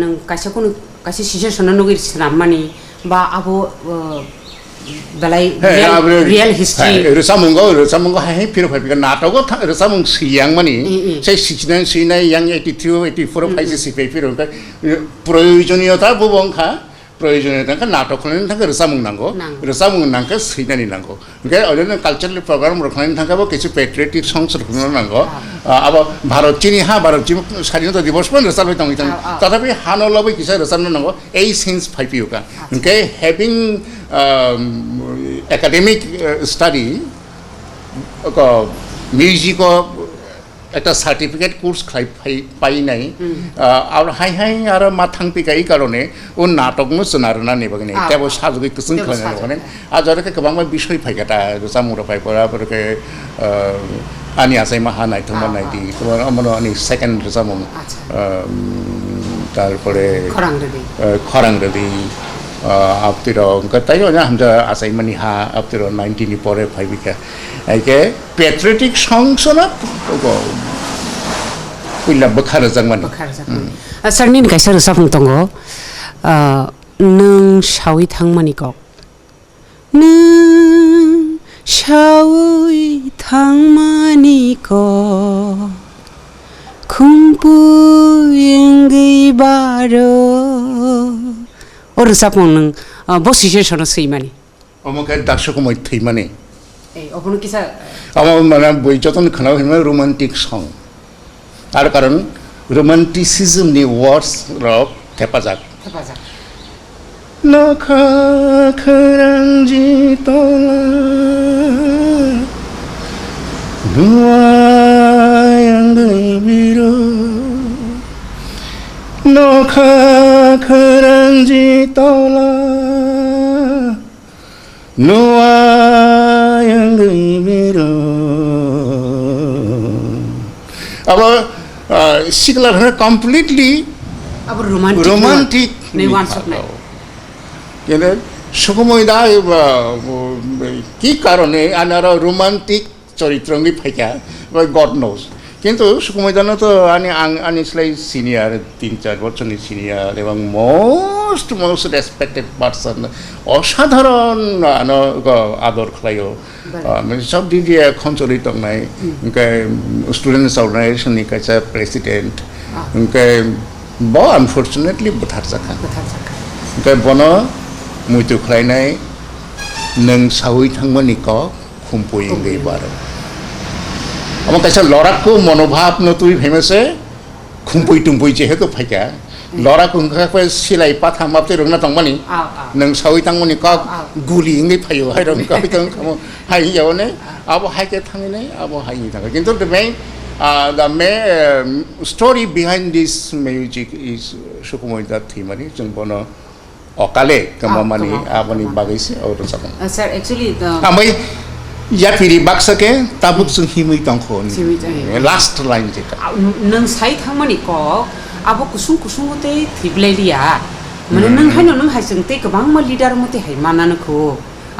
C: nang kaisa kunu kaisa sisa sona nogir sramani ba abo balai real history
B: rusamungo hai piro phai ka natogo rusamung siyang mani sei sinai yang 82 84 5 6 piro ka proyojoniyota bubongkha প্রয়োজনীয়তা নাটক খালানি থাকে রসামুং নাঙ্গো রসামুং নাঙ্গো সৈনানি নাঙ্গো ওকে অন্য cultural programme রখানি থাকাবো কিছু patriotic সংস রখানো নাঙ্গো আবার ভারত চিনি স্বাধীনতা দিবস পর রসাল হয়ে থাকি তথাপি হানলবই কিছু রসানো নাঙ্গো এই সেন্স ফাইপিওকা okay having academic study music একটা সার্টিফিকেট কোর্স পাই নাই আর হাই আর মা থাংপিকা এই কারণে ও নাটক সোনারনা নেবাগিনি তেবো সাজুগি কুসুং খানে আর জরকে গোबां বিষয় ফাইকাটা রসামুরা ফাইপরা পরকে আনি আসাই মা হানাই থমা নাইদি তোমার আমনো আনি সেকেন্ড রসামুং তারপরে খরাং রেদি আপতিরো তাই না আমরা আসাই মানি হা আপতিরো 19 নি পরে ফাইবিকা আইকে patriotic সংসনা puila bekhar jangman
C: sarnin kaisa rusapung tongo nung shawi thangmani kok nung shawi थांमानि को खुम्पु यंगै बारो रोजाबमोन नों बसिसे सनो सैमानि
B: আমাকে দার্শক মই থৈ মানে
C: এই অপনো কিসা
B: আমার মানে বই যতন খানাও হিমে রোমান্টিক সং আর কারণ রোমান্টিসিজমনি ওয়ার্ডস রক হেফাজাত নখা খরাঞ্জি তলা নুয়ায়াঙ্গৈ বিরো নখা খরাঞ্জি তলা নুয়ায়াঙ্গৈ বিরো আবার সিগলার কমপ্লিটলি
C: अब
B: romantic কিন্তু সুকুময়দা কি কারণে আনারা রোমান্টিক চরিত্রঙ্গি ফাইকা গড নোজ কিন্তু সুকুময়দানো তো আনিসলাই সিনিয়র 3-4 বছরের সিনিয়র এবং মোস্ট রেসপেক্টেড পার্সন অসাধারণ আদর খালাইও সব দিক দিয়ে খঞ্চলি দংনাই স্টুডেন্টস অর্গানাইজেশনनि কাছে প্রেসিডেন্ট bo unfortunately बुथारजाखा ओमफ्राय बनो मुइतु खालायनाय नों सावै थांमोनि क खुम्पुयिंगै बारो आमा कायसा लराखौ मनोभाब नतुइ फेमसे खुम्पुय तुम्पुय जेहेतु फाइका लराखौ ओंखाखौ सिलाय पाथा मापते रोंना थांमानि नों सावै थांमोनि क गुलियिंगै फायो हाय रं काबितों खामो हाय यावने आबो हायके थांगिनै आबो हायनि थांगा किन्तु the main story behind this music is Sukumoida themani jeng bono okale kamamani abani bagaise auto sakon
C: sir actually the
B: amai yapiri baksake tabuk sung himui tangkho last line jeta
C: nang sai thangmani ko abo kusung kusung te thiblelia mane nang haino nang haisung te kabang ma leader mote hai manana ko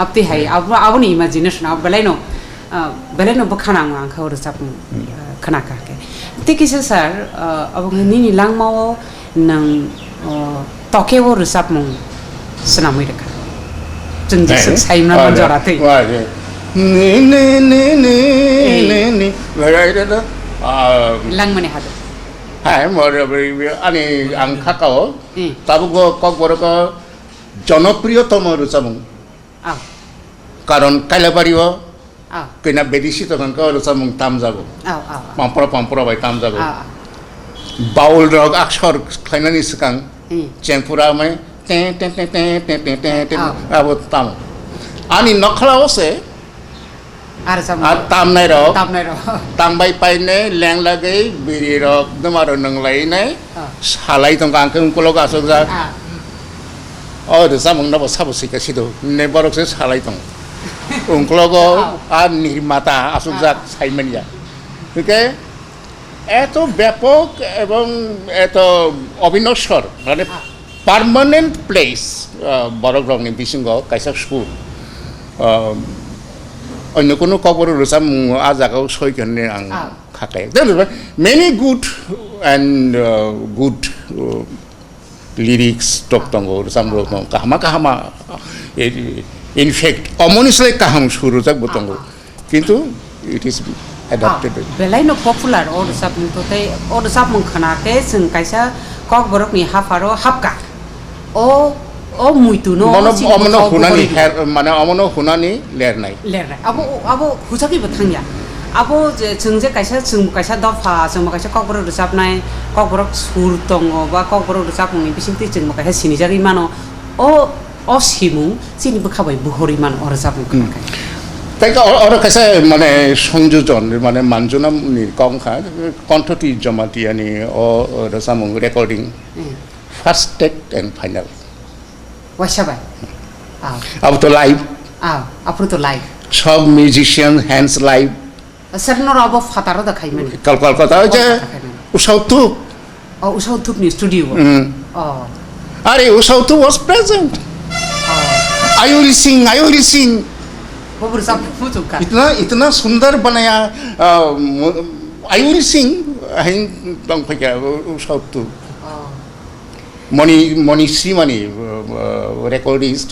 C: apte hai aboni imagination abalaino belaino bakhana ang khawr sap khana ka ke tikisa sir अब नि langmao nang toke wo resap mong senamoi rekha jengji saimna manjora tei
B: ne lagai
C: lang mane hado
B: hai mor ani ang khakao tabugo kokboroko জনপ্রিয়তম রুচামং কারণ কাইলাবাড়িও কইনা বেদিসি তখন রুচামং তাম যাব পাম্পরা by তাম যাব বাউল rock আক্ষর খাইনানি সিকাং চেংপুরা মাই তে তে তে তে তে তে তে তে আবো তাম আনি নখলাওসে আর তাম নাই রক তামবাই পাইনে ল্যাং লাগै বিরি রক দমারো নংলাইনাই সালাই তং কাংকে উনকলক আসক যা রুচামং নাবো সাবো সিকাছিদো নেবরকসে সালাই তং উনকলক আর নির্মাতা আসক যা সাইমানিয়া ওকে এত ব্যাপক এবং এত অবিনশ্বর মানে পার্মানেন্ট প্লেস বড়গ্রংনি বিসিঙ্গ কাইসা স্কুল অন্য কোনো কবর রোজাম আ জায়গাও সইখানে আং খাকাই many good and good lyrics talk দङ রোজাম কাহামা কাহামা ইনফেক্ট অমনিসলাই কাহাম সুর জাকবো দङ কিন্তু it is adopted
C: belaino popular or sapung to te or sapung khana ke sung kaisa kok borok ni hafaro hapka o muitu no
B: omono hunani mane omono hunani lerna
C: abo husaki bathangya abo je chungje kaisa dofa sung kaisa kok borok sapnai kok borok sur tongo ba kok borok sapung ni bisingti chung kaisa sinijagi mano o simung sini bukhabai buhori man or sapung khana
B: তাই ওরা কাছে মানে সংযোজন মানে মানজনামনি কমখা কণ্ঠটি জমাতিয়ানি ও রসামং recording first take and final
C: ওয়াসাবাই
B: আপ তো লাইভ
C: আপনি তো লাইভ
B: সব মিউজিশিয়ান হ্যান্ডস লাইভ
C: স্যার নর অব ফাতারো দেখাইমেন
B: কলকাতা হচ্ছে উষাউতুপ
C: উষাউতুপ নি স্টুডিও
B: আরে Usha Uthup was present I will sing इतना सुंदर बनाया I will sing hein dong phaka usautu moni simani recordist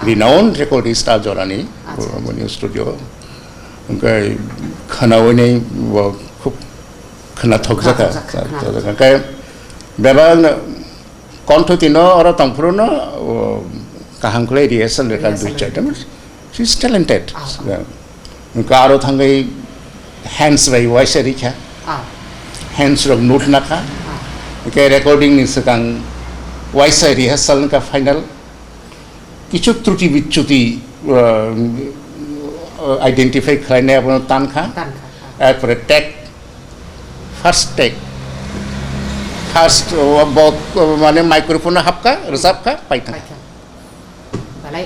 B: renowned recordist ajorani moni studio ओमफ्राय खोनावैनाय खुब खोनाथक जागा ओमफ्राय बेबा कन्ठ तिनो और तंफुरनो काहांखले रिहर्सल रेखा दुचाय शी इज टैलेंटेड कारो थांगै हैंड्स बाय वॉइस रिखा हैंड्स रक नोट नाखा के रेकॉर्डिंग नि सकां वॉइस रिहर्सल का फाइनल किछु त्रुटि बिच्युति आइडेंटिफाई खालायनाय अपन तानखा एरपर टेक फर्स्ट टेक फर्स्ट माने microphone हाबका रोजाबका पाइथा
C: balai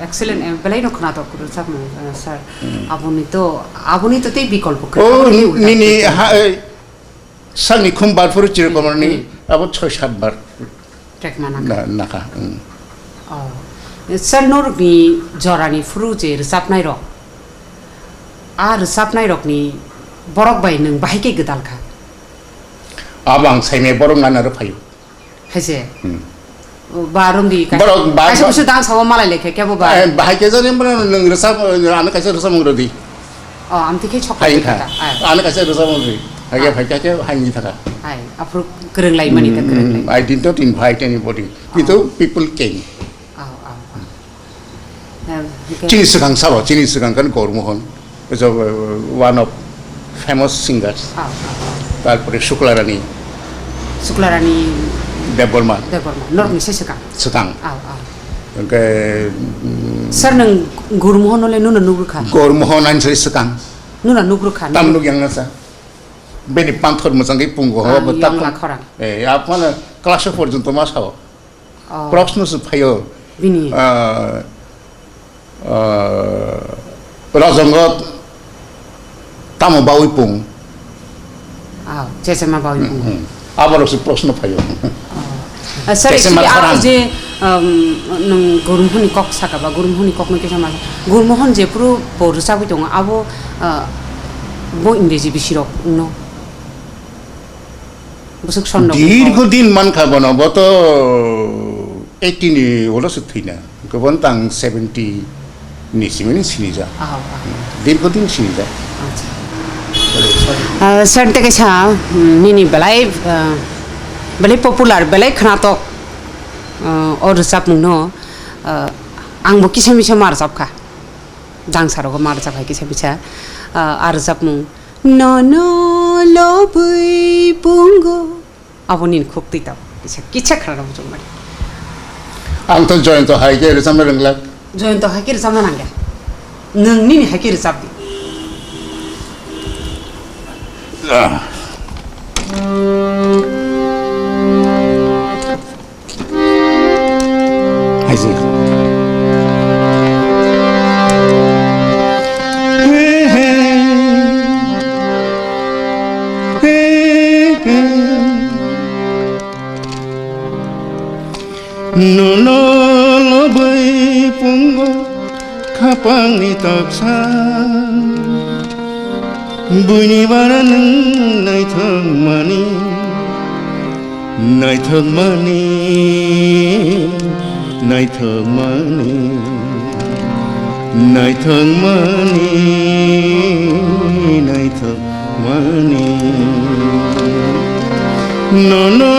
C: excellent balai no khna to kuru sab sir abuni to tei bikolpo
B: oh ni sangni khumbar furu chirkomani abo 6-7 bar
C: track mana
B: naka
C: sir nor bi jorani furu je resap nai rok a resap nai rok ni borok bai nang bahai ke gedal kha
B: abang saime borok nana ro phayo
C: haise बारूम दी का ऐसे कुछ dance हवा माला लेके क्या वो बार
B: बाहर के जरिए बना रसाप आने कैसे रसाप मंगरो दी
C: हम तिके चॉकलेट था
B: आने कैसे रसाप मंगरी आगे भाई क्या क्या हाई नहीं था
C: हाय अफ्रो करंग लाई मनी तक करंग लाई
B: I did not invite anybody itu people came Chinese sekang sawo Chinese sekang kan Gormohon is one of famous singers তারপরে শুক্লারানী Debbarma
C: nor ni sekang
B: sekang okay
C: sir nang Gormohon ole nuna nugru kha
B: Gormohon an seri sekang
C: nuna nugru kha
B: tam nug yang nasa beni panthor mosangai punggo ha betak apa na kelas পর্যন্ত মাসাও প্রশ্ন সে ফাইও
C: বিনি
B: রাজঙ্গত তামো বাউই পুং
C: চেসেমা বাউই পুং
B: আবারও সে প্রশ্ন ফাইও
C: sir je nang Gormohon kok saka ba Gormohon kok no kesa ma Gormohon je puru porusa bi dong abo bo ingreji bisirok no busuk sonno
B: দীর্ঘদিন মান খাবো না বত 18 হলো সুথিনা গোবন তাং 70 নিসিমিনি সিনিজা দীর্ঘদিন সিনিজা
C: sir te kesa nini belai popular belai khnatok or sap no ang bo kisam bisa mar sap kha dang saro ko mar sap kisam bisa ar sap mu no no lobai bungo abonin khokti ta kicha khara mo jomari
B: ang to join to hai ke resam rangla
C: join to hakir sama nangga nang nini hakir sap di
B: Isaac.
D: Nuno lobai pungo kapang ni taksa bunyi baran nai thang mani nai thang mani nai thang mani nai thang mani nai thang mani nono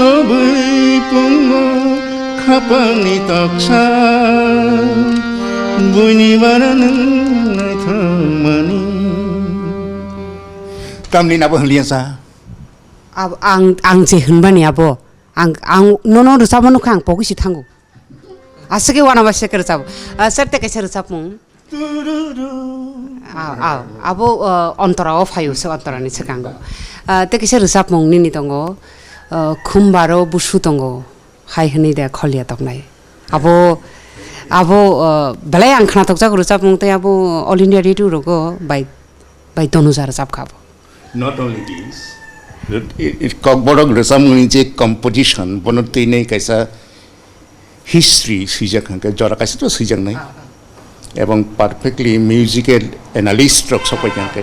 D: lobai pungo kapang ni taksa bunyi baran nai thang mani
B: Kamni nabo hlian sa
C: ang je hunbani abo ang nono rusabo no khang pogi si thangu asake wana ba sekar sab sarte kaisa rusapung abo ontara of hayu se ontara ni sekango te kaisa rusapung nini tongo khumbaro busu tongo hai hni de kholia toknai abo belai ang khna tokja rusapung te abo all india radio rogo by tonujar sap khabo
B: not only this it kokborok resam ni je composition bonoti nei kaisa history sijak hanke jora kaisa to sijak nai ebong perfectly musical analyst rok sopai hanke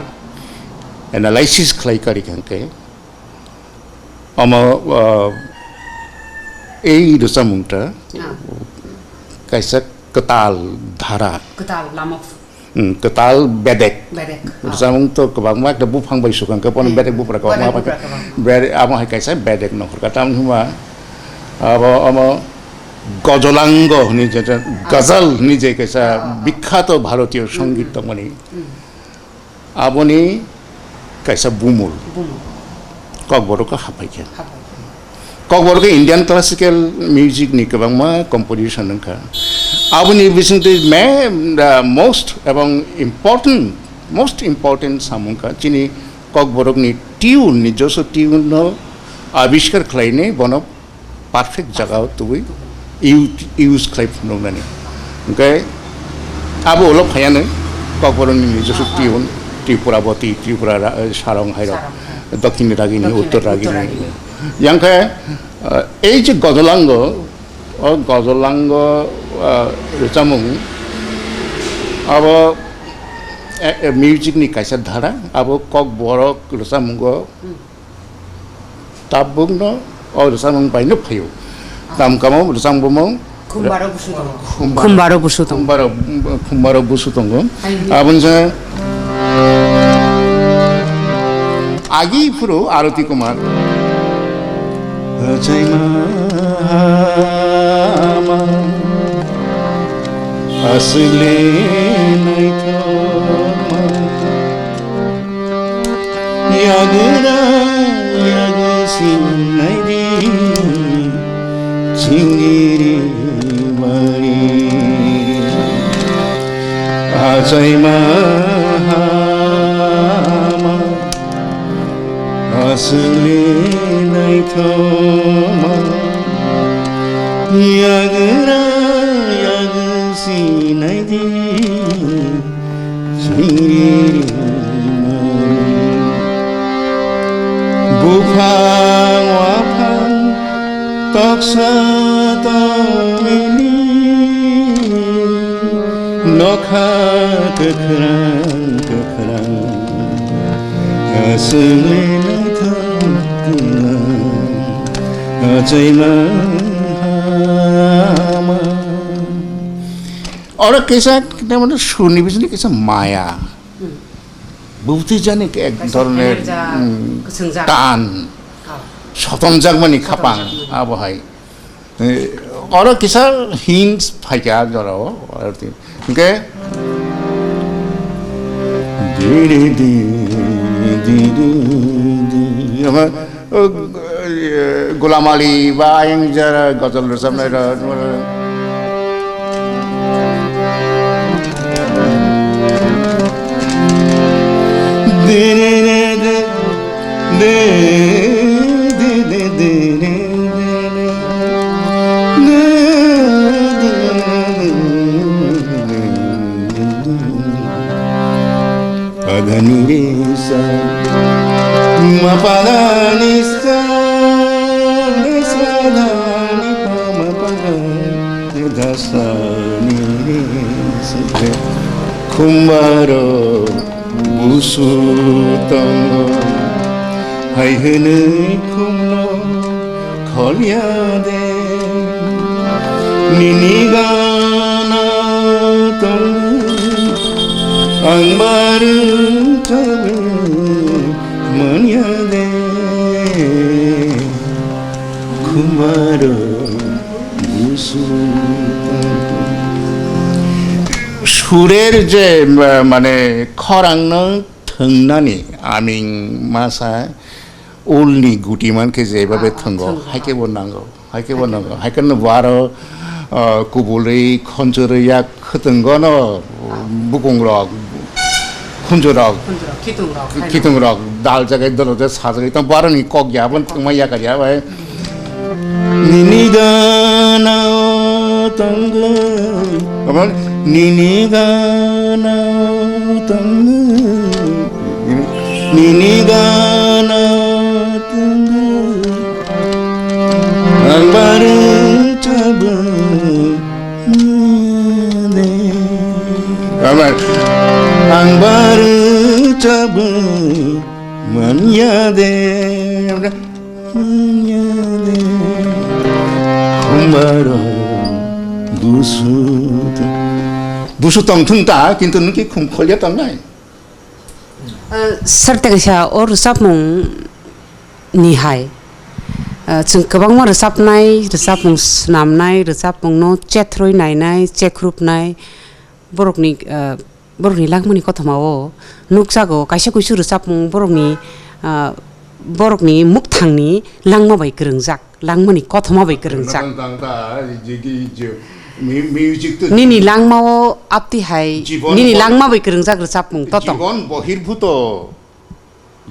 B: analysis khlai kari hanke ama ei resamungta kaisa ketal dhara
C: ketal lama
B: total bedek
C: Bedek.
B: samung to KWBANGMA da bufang bai sukang ka pon bedek bufra ka ma pa bedek amo hai kaisa bedek no ka tam huma amo গজলাঙ্গ ni যেটা গজল ni যে কাisa বিখ্যাত ভারতীয় সঙ্গীত মানে aboni kaisa bumul kokborok hapaike kokborok Indian classical music ni KWBANGMA composition nangka aboni bisingte the most important samungka chini kokborok ni tune ni joso tune no আবিষ্কার খাইনে বনো perfect জায়গা তুই ইউজ খাই নংনানি ওকে আবো ওলো ফায়ানো kokborokni ni joso tune ত্রিপুরাবতী Tripura Sarang হাইরক দক্ষিণ রাগিনী উত্তর রাগিনী ইয়াংকে এই যে গজলাঙ্গ রুচামুং আব মিউজিকনি কাইসা ধারা আব kokborok রুচামুঙ্গ তাবুংন রুচামুং বাইনো ফাইও তামকামো রুচামবুমং
C: Kumbaro busutong.
B: Kumbaro busutong abunsa Agi Puro Arati Kumar
D: Ajay Mama Asle nai thama Yagara yagasin nai di Chingiri mari Ajay Mama Asli nai thama Yagara yagasi nai di Chingiri mari Bufang wapang Toksa tomini Nokha kekrang Asli nai Ajay Mama
B: और कैसा kita mana শুনি বিজনি कैसा মায়া বুঝতে জানি এক ধরনের টান শতনজাক মানে খাপাং আবহাই और कैसा হিন্স ফাইকা জরাও আর ওকে
D: Diri di
B: আমার গোলাম আলী বা আইং যারা গজল রচনায়
D: Padani re sa ma padani sa re sa da ni pa ma pa da sa ni re sa kumbaro busutong hai hene kumlo kholya de nini gana tong ang baru tabe manya de kumaro
B: সুরের যে মানে খরাং থংনানি আমিং মাসা উলনি গুটিমানকে যেভাবে থঙ্গ হাইকেবো নাঙ্গো হাইকেন বারো কুবুলি খঞ্জরইয়া খতঙ্গন বুকুংরক খুঞ্জরক খিতুংরক দাল জায়গায় দলতে সাজাই তো বারোনি কক যাবন মাইয়া কারিয়া ভাই
D: nini gana tang
B: আমার
D: nini gana tang nini gana tang ang baru coba de
B: আমার
D: ang baru coba manya de kumbaro busut
B: busu tong thung ta kintu nuki khum kholya tong nai
C: sarta kaisa or sapmung ni hai जों गोबां रोजाबनाय रोजाबमुं नामनाय रोजाबमुं न चेथ्रय नायनाय चेख्रुबनाय बर'नि लांमोनि कथमाव नुक जागौ कायसे कुइसु रोजाबमुं बर'नि मुक्थांनि लांमाबाय गोरोंजाक लांमोनि कथमाबाय गोरोंजाक निनि लांमाव आपतिहाय निनि लांमाबाय गोरोंजाक रोजाबमुं ततं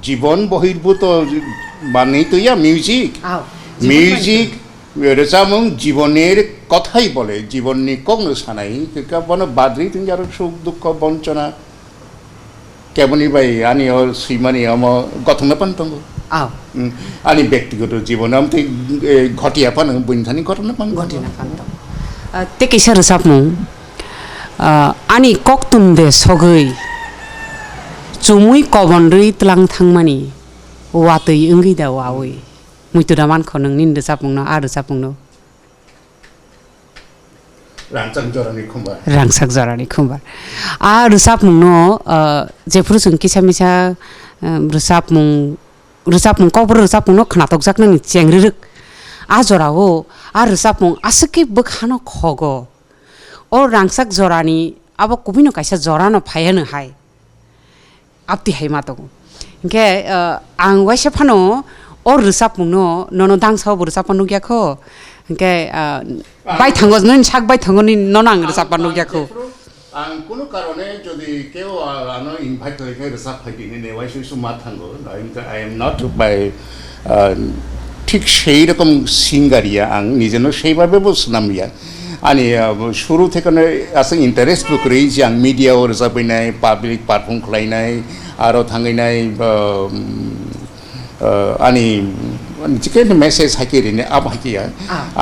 B: জীবন বহির্ভূত মানেই তো ইয়া মিউজিক রোজামুং জীবনের কথাই বলে জীবন নি কংগ্র সানাই বন বাদ্রি তুমি আর সুখ দুঃখ বঞ্চনা কেমনি বাই আনি ওর শ্রীমানি আম গঠনে পান্তঙ্গ আনি ব্যক্তিগত জীবন আমি ঘটিয়া পান বইনথানি ঘটনা পান
C: ঘটিনা পান্তং তে কিসা রোজাবমুং আনি ককতুম দে সগৈ Cumui kobondri telang thangmani watui engi da wawi muitu daman khoneng nin resapungno a resapungno rangsak jorani khumbar a resapungno jefru sung kisamisa resapung kobor resapungno khnatok jakna ni chengruk a jorao a resapung asiki bokhano khogo o rangsak jorani abo kubino kaisa jorano phayano hai आपति है मातों इनके आंगवाइसे फनो और रिसापुंनो नोनो दांगसाव रिसापनु क्या खो इनके bye थांगो none शाक bye थांगो नि ननांग रिसापनु क्या खो
B: आं कोनो कारणे जदि केओ आनो इनभाइट होइके रिसाप फाइदिनि नेवाइसु सुमा थांगो आई एम नॉट बाय ঠিক সেই রকম সিঙ্গারিয়া আং নিজেনো সেইভাবে বসনামিয়া আনি শুরু থেকে আসে ইন্টারেস্ট করি যে আং মিডিয়াও রোজাবইনাই পাবলিক পারফর্ম খালাयनाय आरो थांगैनाय आनि जिके मेसेज हाकिरिने आब हाकिया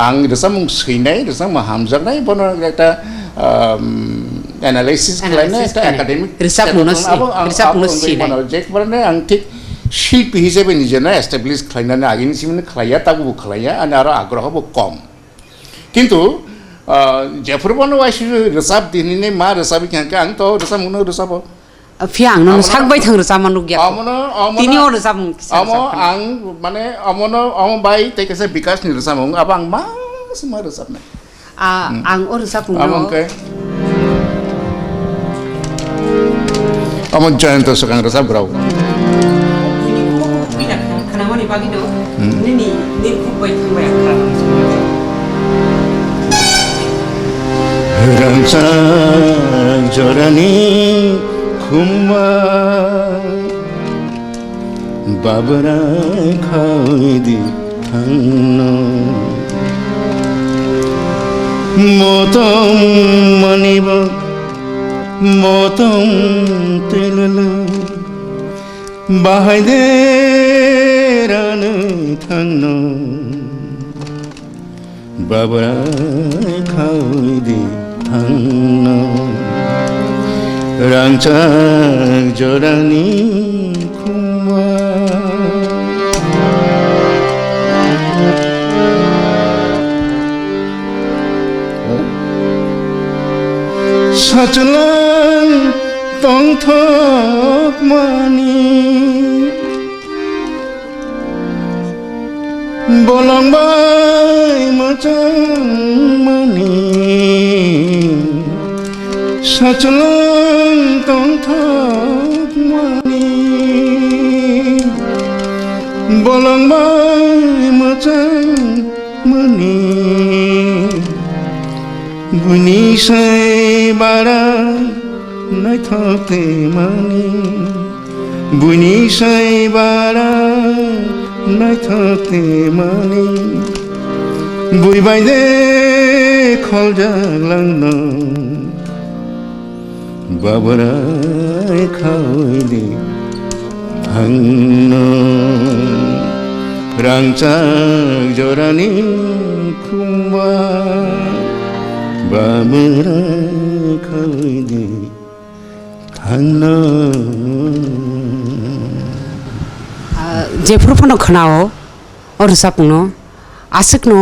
B: आं रोजामुं सैनाय रोजामुं हामजानाय बनो একটা एनालाइसिस खालायनाय একটা एकाडेमिक रिसार्च सिनाय जेकबारने आं ठीक शिल्पी हिसाबै निजेनो एस्टाब्लिश खालायनानै आगिनि सिमनो खालाया ताबो खालाया आरो आग्रहबो कम किन्तु जेफोरबनो वाइसु रोजाब दिनिने मा रोजाबि खांके आं तो रोजामुनो रोजाबो
C: फियां नों सागबाय थां रोजामानु गया तिनि और रोजामुं
B: अमो आं माने अमनो अम बाय तेकेसे विकास नि रोजामुं अब आं मा समा रोजाबनाय
C: आं और रोजाबुं
B: आमंके अमन जयन्त सकां रोजाब ग्राव खानामानि बागिनो नि खुबाय थांबाय
D: रंसा जरानी खुम्मा बाबरा खाइदी थांनो मोतम मनिब मोतम तेलल बाहायदे रानो थांनो बाबरा खाइदी थांनो rangcak jorani kuma sajalan tongthok mani bolong bay macam mani sajalan tongthok mani bolong bay macam mani bunyi say bara nai thokte mani bunyi say bara nai thokte mani bui bai de khol jaglang no babara khaidi hangno rangcak jorani khumba babara khaidi hangno
C: जेफोर फनो खनाओ और सापुनो आसकनो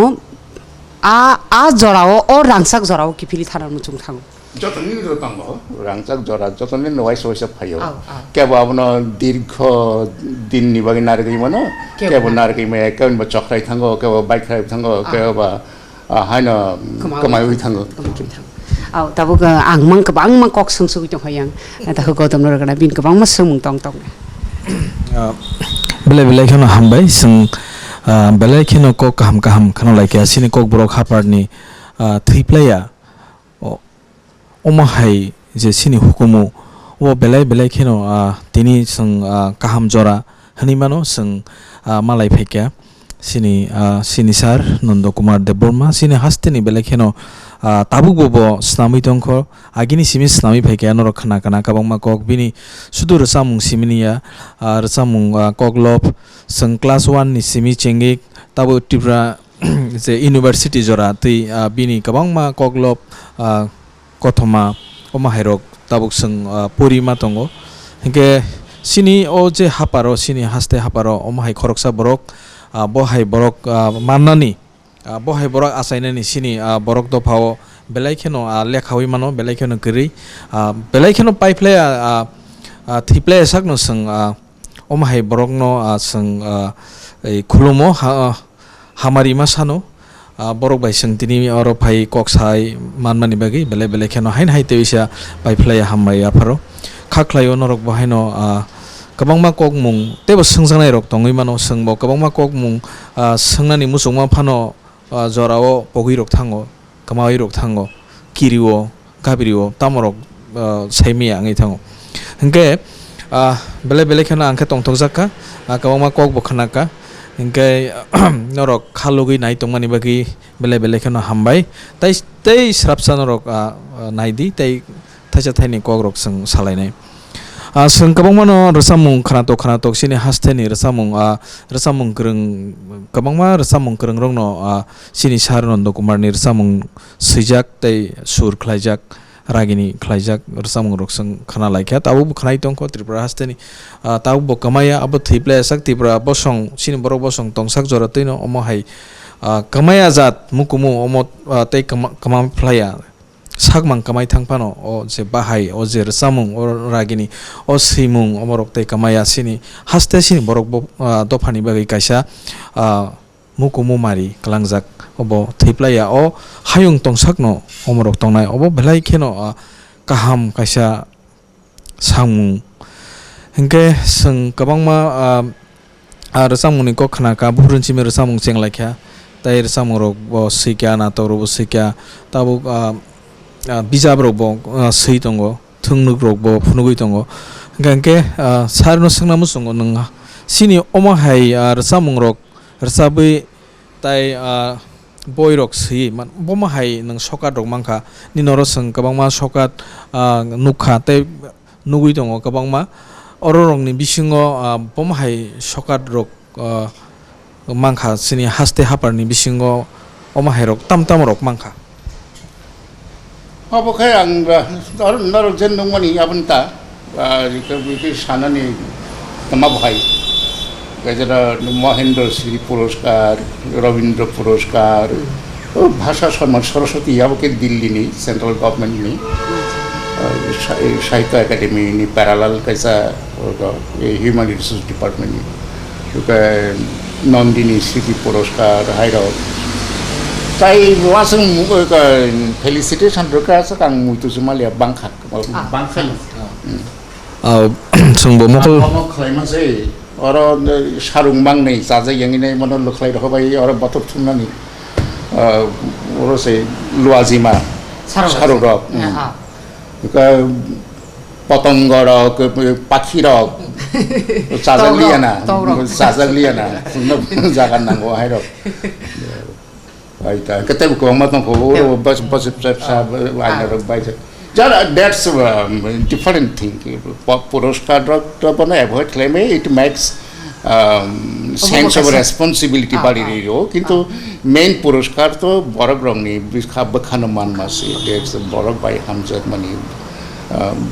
C: आ जराओ और रांसाक जराओ किफिली थाना मुचुं थांगो
B: যতদিন রতাঙ্গ রাংচাক জরা যতদিন wise wise ফাইও
C: আও আও
B: কেবল আপনো দীর্ঘ দিন নিবাগি নারগি মনো কেবল নারগি মে কেবল চক্রাই থাঙ্গো কেবল বাইক খাই থাঙ্গো কেবল হাইনো কমাই থাঙ্গো
C: aw tabu ga angmang kabangma kok sungsui tong hayang ta ko godam lor kana bin kabangma sumung tong tong
A: belai belai khano hambai sing belai khano kok kaham khano like asini kok borok hapar ni thriplaya omahai je sini hukumu o belai khano tini sing kaham jora hani mano sing malai phekya sini sar Nanda Kumar Debbarma sini hasteni belai khano tabuk bobo snami tongkho agini simi snami phekya norok khana kabangma kok bini sudu rasamung siminia rasamung koklop sing class 1 ni simi chengik tabu Tripura je university jora tei bini kabangma koklop kothoma omahairok tabuk sing porima tongo hingke sini o je haparo sini haste haparo omahai khoroksa borok bohai borok mannani bohai borok asainani sini borok do phao belai kheno lekhawi mano belai kheno gri belai kheno paiplaya thiplaya sakno sing omahai borok no sing ei khulumo hamari masano borok bai sing tini oro phai koksai manmani bagi belai kheno hain hai teisa paiplaya hamrai apharo khaklayo norok bohaino kabangma kok mung tebo sungsangnai rok tongoi mano sungbo kabangma kok mung sungnani musungma phano jorao pogui rok thango kamai rok thango kiriwo gabiriwo tamorok saimi angai thango hingke belai khana angke tongthok jakka kabangma kok bokhanaka hingke norok khalugui nai tongmani bagi belai khana hambai tei srapsa norok naidi tei thaisa thaini kok rok sung salainai sing kabangma no rasamung khanatok sini hasteni rasamung kreng kabangma rasamung kreng rong no sini sar Nanda Kumar ni rasamung sijak tei sur khlaijak ragini khlaijak rasamung rok sing khana laikha tabu khanai tongko Tripura hasteni tabu bo kamaya abo thiple sak Tripura bosong sini borok bosong tongsak jora teino omo hai kamaya jat mukumu omo tei kamam phlaya sakmang kamai thangpano o je bahai o je rasamung o ragini o simung omorok tei kamaya sini haste sini borok dofani bagi kaisa mukumu mari kalangjak obo thiplaya o hayung tongsakno omorok tongnai obo belai kheno kaham kaisa samung hingke sing kabangma rasamung ni ko khana ka burun chimi rasamung chenglakha tai rasamung rok bo sikya na to ro sikya tabu bijab rok bo sei tongo thungnuk rok bo phunugui tongo hingke sarno singnamu songo nang sini omahai rasamung rok rasabai tai boy rok sei man bomahai nang sokat rok mangkha ni noro sing kabangma sokat nukha tei nugui tongo kabangma ororong ni bisingo bomahai sokat rok mangkha sini haste hapar ni bisingo omahai rok tam rok mangkha
B: apa kaya ang naru jendong mani abenta ke sana ni tema bhai gajara Mahendra Shri Puraskar Rabindra Puraskar bhasha সম্মান Saraswati yaboke Delhi ni central government ni Sahitya Academy ni parallel kaisa human resource department ni juga Nandini Shri Puraskar hairo tai wasang felicitation roka sakang muitu sumalia bangkhat bangkhal
A: sungbo mokol
B: mono khlaima sei oro sarung bang nei saja yang ini mono lokhlai robai oro batok thunani oro sei luazima sarung rok ka potong rok pakhi rok sajang liana jagan nanggo hai rok Aita, kita bukan matang ko, bas aina rok baca. Jadi that's different thing. Puraskar rok to pun avoid claim it makes sense of responsibility bari rio. Kintu main puraskar to borok rong ni biskha bakhana man masi. That's borok by hamzat mani.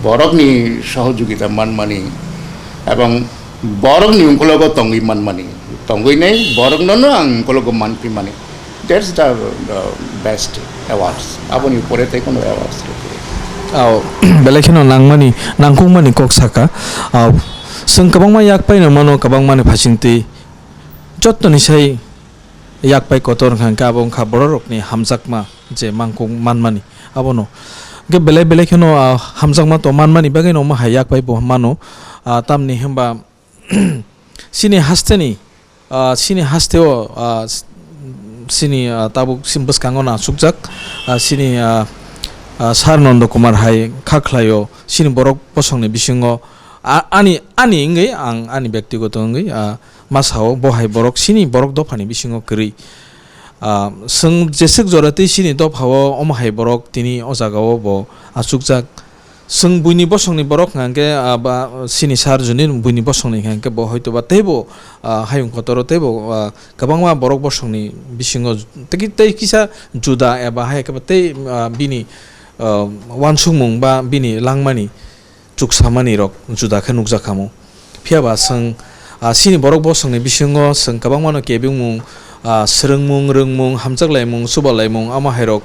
B: Borok ni sahojogita man mani. Abang borok ni ungkolo tongi man mani. Tongi nei borok nono ungkolo man pi mani. That's the best awards. Abang ni pore tay kono awards.
A: belai kheno nangmani nangkungmani kok saka sung kabangma yakpai no mano kabangmani phasingti jotni sai yakpai kotor khangka abong kha bororokni hamjakma je mangkung manmani abono ge belai kheno hamjakma to manmani bagai no ma yakpai bo mano tamni hemba sini hasteo sini tabuk simbas kangona sukjak sini Sar Nanda Kumar hai khaklayo sini borok posongni bisingo ani ngai ang ani byaktigoto ngai masao bohai borok sini borok dofani bisingo kri sung jesek jorate sini dofao omhai borok tini ojagao bo asukjak sung buini bosongni borok ngangke ba sini sar juni buini bosongni ngangke bo hoito ba tebo hayung kotoro tebo kabangma borok bosongni bisingo tei kisa juda eba hai ke tei bini wansungmung ba bini langmani chuksamani rok juda khe nukjakamo phiaba sung sini borok bosongni bisingo sung kabangmano KWBANGMung srengmung rengmung hamjaklaimung subalaimung ama hairok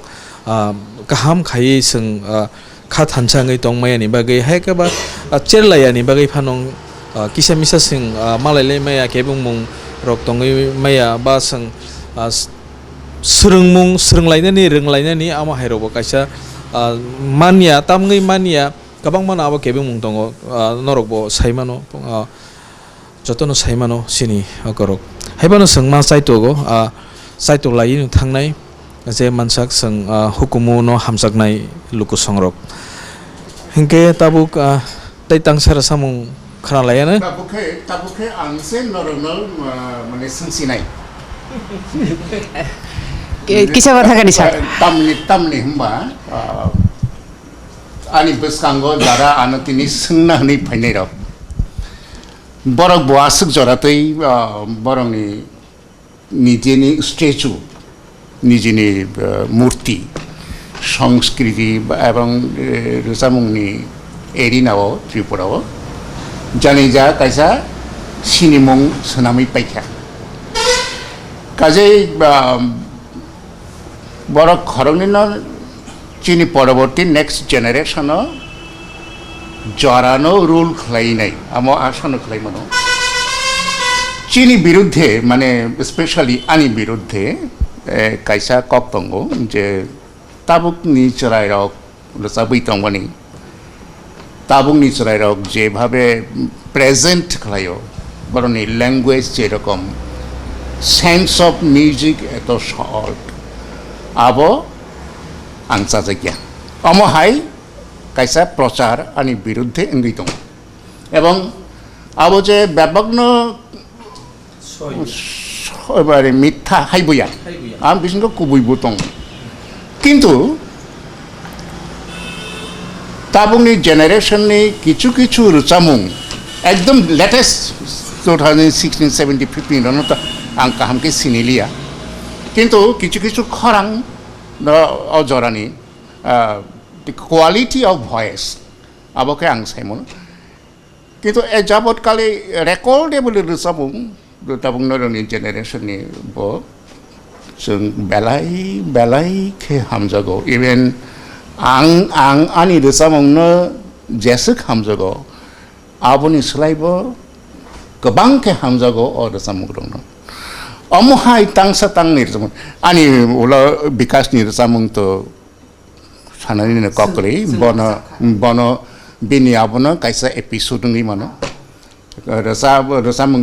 A: kaham khai sung kha thansangai tongmayani bagai haikaba cherlayani bagai phanong kisa misa sing malailai maya KWBANGMung rok tongai maya ba sung srenglainani renglainani ama hairok kaisa mania tamngai mania kabangmana abo KWBANGMung tongo norok bo saimano jotono saimano sini akorok haibano sungma saitogo saito layin thangnai je mansak sung hukumu hamjaknai luku songrok hingke tabuk tai tangsara samung khana layana
B: tabukhe angse normal mane sungsinai
C: kisah batha kani sa
B: tamni hamba ani beskango jara anatini sungna ni phainai rok borok bo asuk joratei borongni nijeni statue নিজেনি মূর্তি সংস্কৃতি এবং রসামুংনি এরিনাও ত্রিপুরাও জানি যা কাইসা সিনিমুং সোনামি পাইখা কাজেই বড় খরংনি চিনি পরবর্তী নেক্সট জেনারেশন জরানো রুল খাইনাই আমো আসন খাইমানো চিনি বিরুদ্ধে মানে স্পেশালি আনি বিরুদ্ধে kaisa kok tongo je tabuk ni cherai rok sabai tongmani tabuk ni cherai rok je bhabe present khlayo boroni language je rokom sense of music eto short abo angsa jagya amo hai kaisa prochar ani biruddhe engri tong ebong abo je byabagno এবারে মিথ্যা হাইবইয়া আমি বিষ্ণু কুবইব তং কিন্তু তাবুংনি জেনারেশননি কিছু কিছু রুচামুং একদম latest 2016 17 15 রনত আং কাহামকে সিনিলিয়া কিন্তু কিছু কিছু খরাং অজরানি the quality of voice আবকে আং সাইমন কিন্তু এ যাবৎকালে রেকর্ডেবল রুচামুং tabung noroni generation ni bo sung belai ke hamjago even ang ani de samong no jesuk hamjago aboni slaibo kebang ke hamjago o de samong no omohai tangsa tang ni samong ani ula bikas ni samong to sanani ne kokri bono bini abono kaisa episode ni mano রসামুং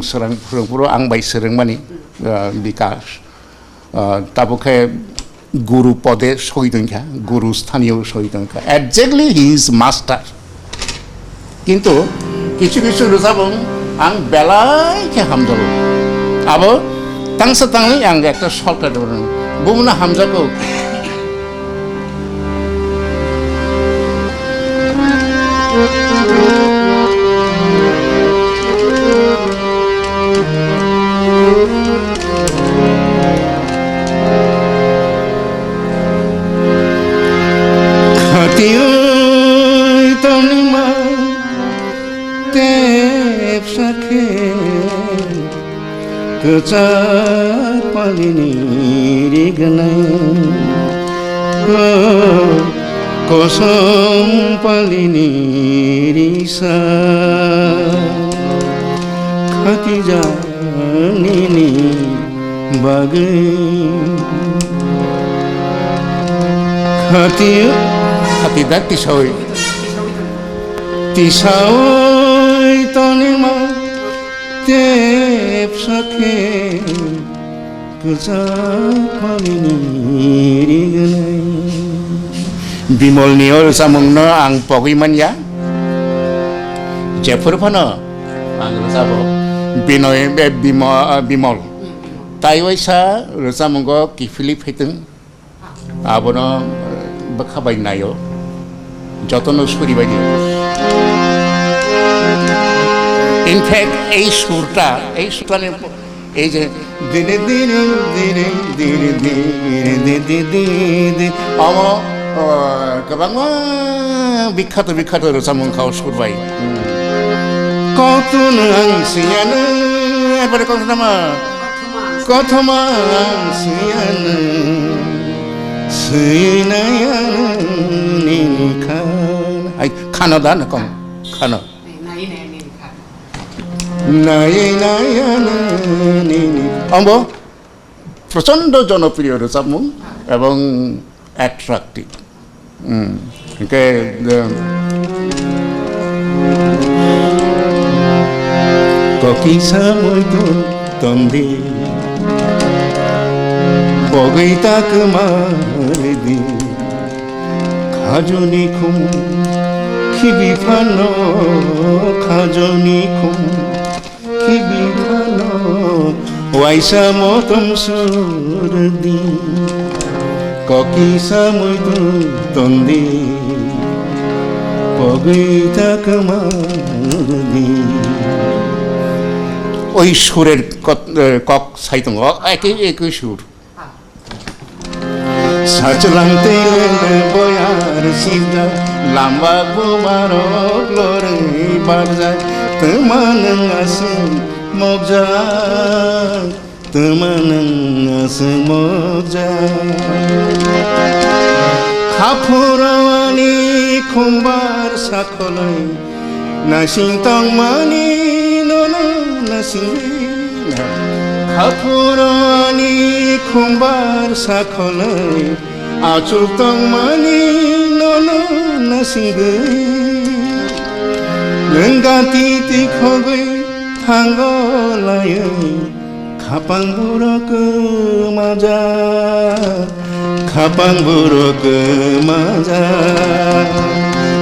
B: পুরো আং by সেরেংমানি বিকাশ তাবুকে গুরু পদে সহিদংখ্যা গুরু স্থানীয় সহিদংখ্যা exactly he is master কিন্তু কিছু কিছু রসামুং আং বেলাইকে হামজাবো আবো তাংসা তাংনি আং একটা shortcut বুমনা হামজাবো
D: Kecar palini rigenai kosong palini risa khati janini bagai khati dah tisawai tanima tep sakhe kejak palini riganai Bimol niol samungno ang pogiman ya Jeffur phano ang sabo binoy bimol taiwaisa samunggo ki Philip heteng abono bakhabai nayo jotono suri baidi in fact ei surta এই যে দিনে দিনে দিনে দিনে দিনে দিনে দিনে আমার KWBANGMA বিখ্যাত রসামুখাও সুরবাই কত নাংসিয়ানো এবারে কত মাংসিয়ানো সুইনায়ানো নিখান আই খানো দা না কম খানো অম্ব প্রচণ্ড জনপ্রিয় রসামুখ এবং attractive Kokisa moito tonde Bogaita kemardi Khajoni kum Kibifano Khajoni kum Kibifano Waisa motom surdi Kokisa moito tonde Bogaita kemardi ওই সুরের কক সাইতং একই সুর সাচলাংতে বয়ার সিদা লাম্বা বুমার গ্লোরে বারজা তেমানং আসে মগজা তেমানং আসে মগজা খাফুরানি খুমবার সাখলাই নাসিংতং মানি Khapurani khumbar sakholai achul tangmani nono nasingai lengati tikhogai thangolai khapang burok maja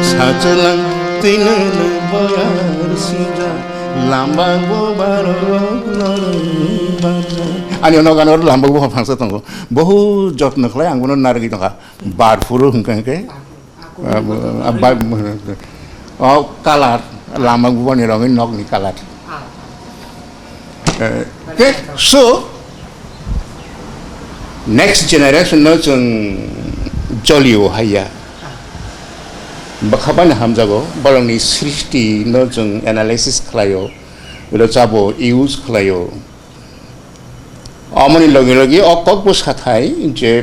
D: sachalang tilen boyar sinja Lambang barok ani ono ganor lambang bo phangsa tongo bohu jotna khlai angbono nargi tonga bar furu hungkangke kalar lambang bo ni rongin nok ni kalar so next generation no chung jolio haya bakhaban hamjago borongni srishti no jung analysis khlayo rojabo use khlayo amoni logi okok bo sathai je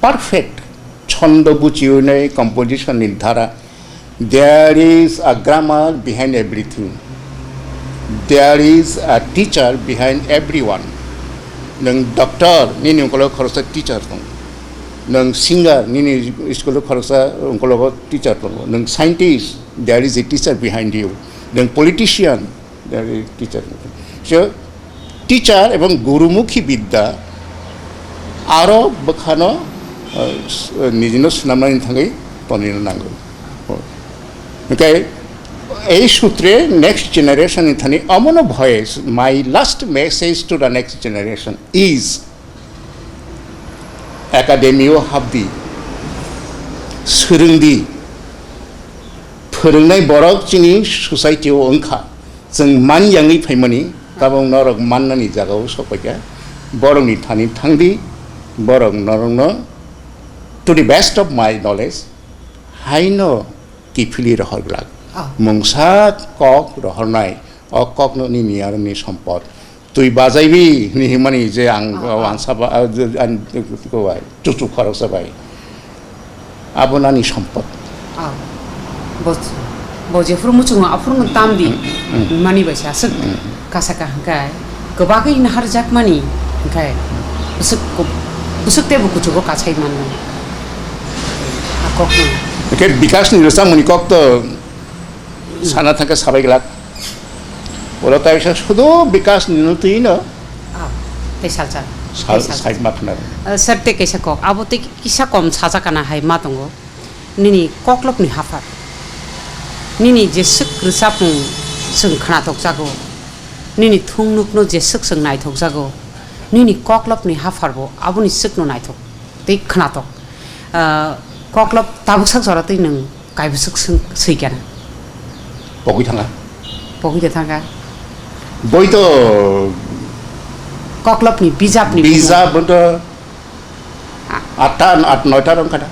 D: perfect chondo buchiunai composition ni dhara there is a grammar behind everything there is a teacher behind everyone nang doctor ni kolo khorsa teacher tong nang singer nini school khorsa onkologo teacher tong nang scientist there is a teacher behind you nang politician there is teacher so teacher এবং গুরুমুখী বিদ্যা আরো বখানো নিজনো সুনামনি থাঙ্গই পনির নাঙ্গো ওকে এই সূত্রে next generation ইথানি অমন voice my last message to the next generation is एकाडेमियाव हाबदि सोलोंदि फोरोंनाय बरक जोंनि ससाइटियाव ओंखा जों मानयाङै फैमानि गाबाव नरक माननानि जागाव सफैया बरकनि थानि थांदि बरक नरंनो to the best of my knowledge हाइनो किफिलि रहरग्रा मुंसा कक रहरनाय अककनो नियारनि सम्पद তুই বাজাইবি নিহিমানি যে আং আনসাবা আন কোবাই চুচু খরচ by
B: abonani sampot
C: boje furu muchung afuru tamdi mani baisa sek kasaka kai gobagai na harjakmani kai busuk te buku chugo kachai manno akok
B: ke bikas ni rasa muni kok to sana thaka sabai gelak ওরা তাই শুধু বিকাশ নিনতেই না
C: তেসালচা
B: side মাথনা
C: सरते कैसा कक अब ते किसा कम साजा kana hai ma tongo nini koklop ni hafar nini jesuk rusapung sung khana tok jago nini thungnuk no jesuk sung nai thok jago nini koklop ni hafar bo abuni suk no nai thok te khana tok koklop tabuk sak jora te nang kai busuk sung seikana
B: পকই থাঙ্গা
C: pokide thanga
B: বই তো
C: koklop ni bijap ni
B: বিজা বন্ত 8-9টা রং কাটা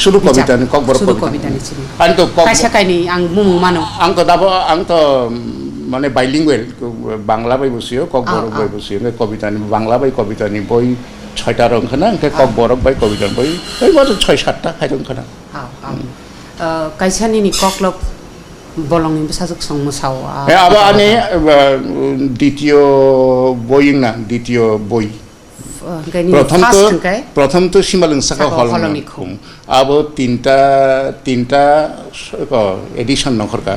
B: শুধু কবিতা নি cock বড়
C: sudu
B: কবিতা
C: kobita ni chini
B: আন তো
C: kaisa kai ni ang mumung mano
B: আং তো দাবো আং তো মানে বাইলিঙ্গুয়াল বাংলা বই বসিও কক বড় বই বসিও কবিতা নি বাংলা বই কবিতা নি বই 6টা রং খানা কক বড় বই কবিতা বই ওই বড় 6-7টা খাই রং খানা
C: kaisa ni koklop bolong ni besasuk song musau
B: আবার আনে দ্বিতীয় বই না দ্বিতীয় বই প্রথম তো সীমালং সাকা হলনিখুম আবো তিনটা এডিশন নখরকা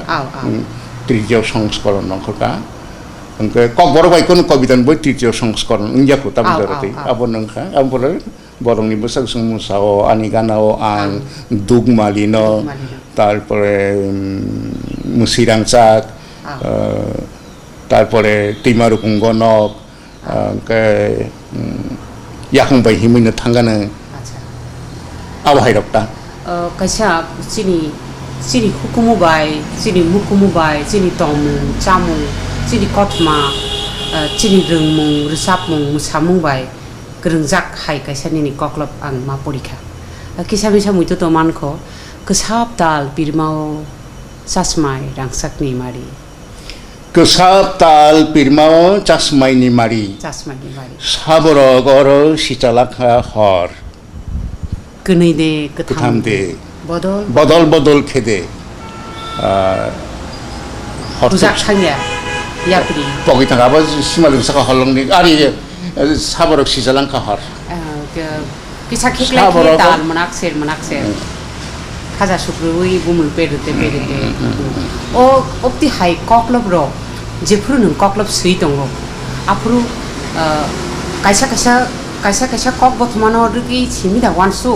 B: তৃতীয় সংস্করণ নখরকা ওকে কক বড় বাই কোন কবিতান বই তৃতীয় সংস্করণ ইংজাকো তামিলরতে আবো নংখা আমপলে বরংনি বসাকসং মুসাও আনি গানাও আং দুগমালিনো তারপরে মুসিরাংচাক তারপরে টিমারুকুং গনক yakung bai himina thangana awhai rokta
C: kaisa chini hukumu bai chini mukumu bai chini tomu chamu chini kotma chini rungmung rusapmung musamung bai grengjak hai kaisa ni koklop ang ma porikha kisa bisa muito to mankho kesap dal birmao sasmai rangsakni mari
B: kesap tal pirmao chasmai ni mari saboro goro sitalakha hor
C: kunai de
B: kutham de bodol khede
C: hojak changya yapri
B: pogita gaba simalung saka holong ni ari saboro sitalakha hor
C: kisa khekla dal manakser khaja sukrui bumul pedute o opti hai koklop ro jefru nung koklop sui tongo apru kaisa kok botmano rugi chimi da wansu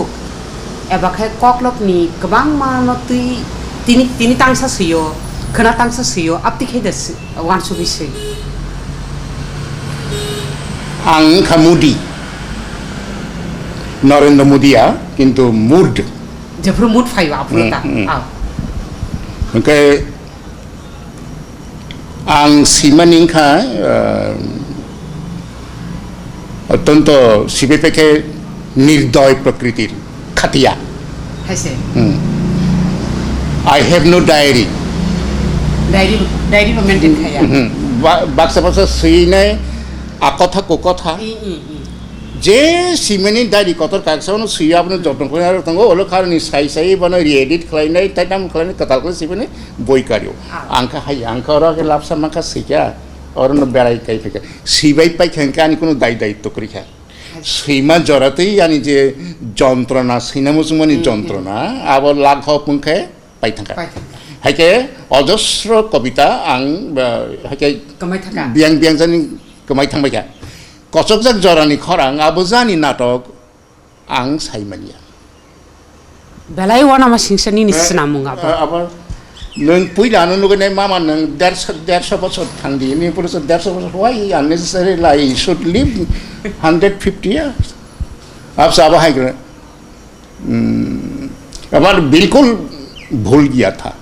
C: eba khai koklop ni kabang ma no tini tangsa suyo khana tangsa suyo apti khai das wansu bisai
B: ang khamudi Narendra Modi ya kintu mood
C: jefru mood phaiwa apru ta
B: oke ang simaningkha অত্যন্ত শিবেপেক্ষে নির্দয় প্রকৃতির খাতিয়া I have no diary
C: maintain খায়া
B: বাক্সা বাক্সা সুইনাই আকথা কোকথা যে সিমেনি diary কতর কাগসানো সুইয়া আপনি যত্ন করে আর তঙ্গ ওলো কারণে সাই বনে রিএডিট খাইনাই তাই নাম খাইনাই কাতাল করে সিমেনি বই কারিও আংখা হাই আংখা ওরা লাভসা মাখা শিখা অরণ্য বেড়াই কাই ফেকে সিবাই পাই খেঙ্কে আনি কোনো দায়িত্ব করি খা সীমা জড়াতেই আনি যে যন্ত্রণা সিনেমুসুমনি যন্ত্রণা আবার লাঘ পুঙ্খে পাই থাকা হাইকে অজস্র কবিতা আং হাইকে বিয়াং বিয়াং জানি কমাই থাকবাই খা কচকজাক জরানি খরাং আবজানি নাটক আং সাইমানিয়া
C: বেলাই ওয়ান আমার সিংসানি নিশ্চনা মুঙ্গা
B: আবার নং পুইলানো লুগনে মামা নং 150 বছর থাংদি নি পুরো 150 বছর why unnecessary lie should live 150 years आप सब हाई कर अबार बिल्कुल भूल गया था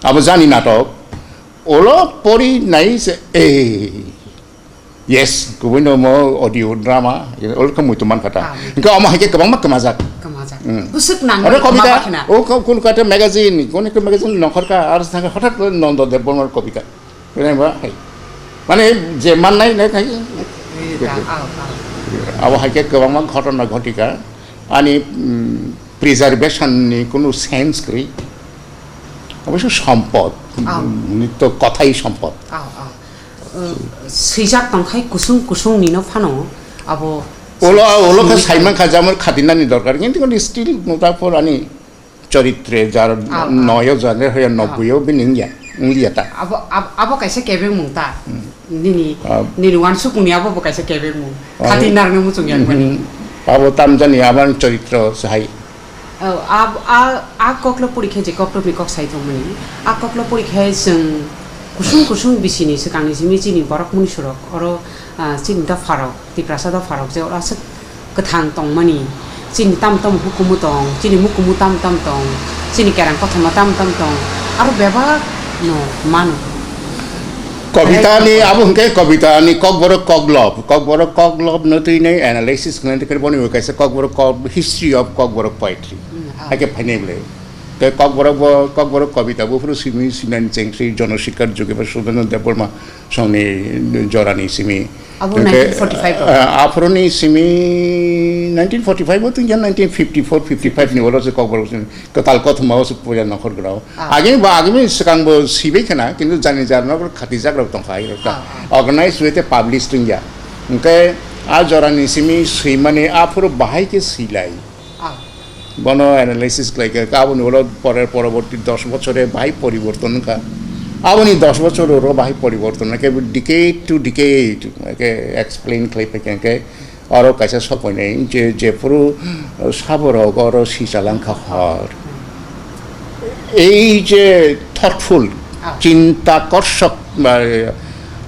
B: अब जानी नाटक ओलो परी नहीं से ए yes kuwino mo audio drama ol kamu itu man kata engkau amah ke kabang mak kemazak
C: busuk nang
B: ada kobita oh kun kata magazine kun ke magazine nokhor ka ar sanga hotat Nanda Debbarmar kobita kene ba hai mane je man nai nai kai abo hai ke kabang mak ghotona ghotika ani প্রিজার্ভেশননি কোনো sense করি অবশ্য সম্পদ নিত্য কথাই সম্পদ
C: sejak tangkai kusung kusung nino fano abo
B: ওলো Saiman খাজামর খাদিনানি দরকার কিন্তু still মোটাফর আনি চরিত্রে যার নয় জানের হয়ে 90ও Binya উলিয়াটা
C: abo kaisa kebeng mung ta nini wan su punya abo kaisa kebeng mung khatinar nemu chung yang bani
B: abo tam jani aban চরিত্র সাই
C: a koklo porikha je koklo mi kok sai thongmani a koklo porikha जों kusung kusung bisini sekang simi chini borok muni surok oro chini da farok tiprasa da farok je ora sek kethang tongmani chini tam tam hukumu tong chini mukumu tam tam tong chini kerang kothama tam tam tong aro beba no manu
B: কবিতা নি আবহকে কবিতা নি ককবরক কগলব নতুই নাই analysis করতে করে বনি কাছে Kokborok history of Kokborok poetry আগে ফাইনালে তে ককবরক কবিতা বুফুর সিমি সিনান চেংসি জনশিক্ষার যুগে বা সুন্দর দেববর্মা সঙ্গে জরানি সিমি
C: Abu 1945
B: afroni simi 1945 তো ইয়া 1954 55 নি হলো যে ককবরক কাল কথা মাওস পয়া নখর গ্রাও আগে সকাংবো সিবে খানা কিন্তু জানি জারনগর খাতি জাগ্রক তং খাই রটা অর্গানাইজ হইতে পাবলিশ তুইয়া ওকে আ জরানি সিমি সুইমানে আফরো বাহাই কে সিলাই বন অ্যানালাইসিস লাইকে কাবনি হলো পরবর্তী 10 বছরে বাই পরিবর্তন কা আবনি 10 বছর ওর বাই পরিবর্তন কে ডিকেড টু ডিকেড কে এক্সপ্লেইন ক্লাইপে কে আরো কাছে সপয় নেই যে পুরো সাবর গর সিচালাঙ্কা হর এই যে থটফুল চিন্তাকর্ষক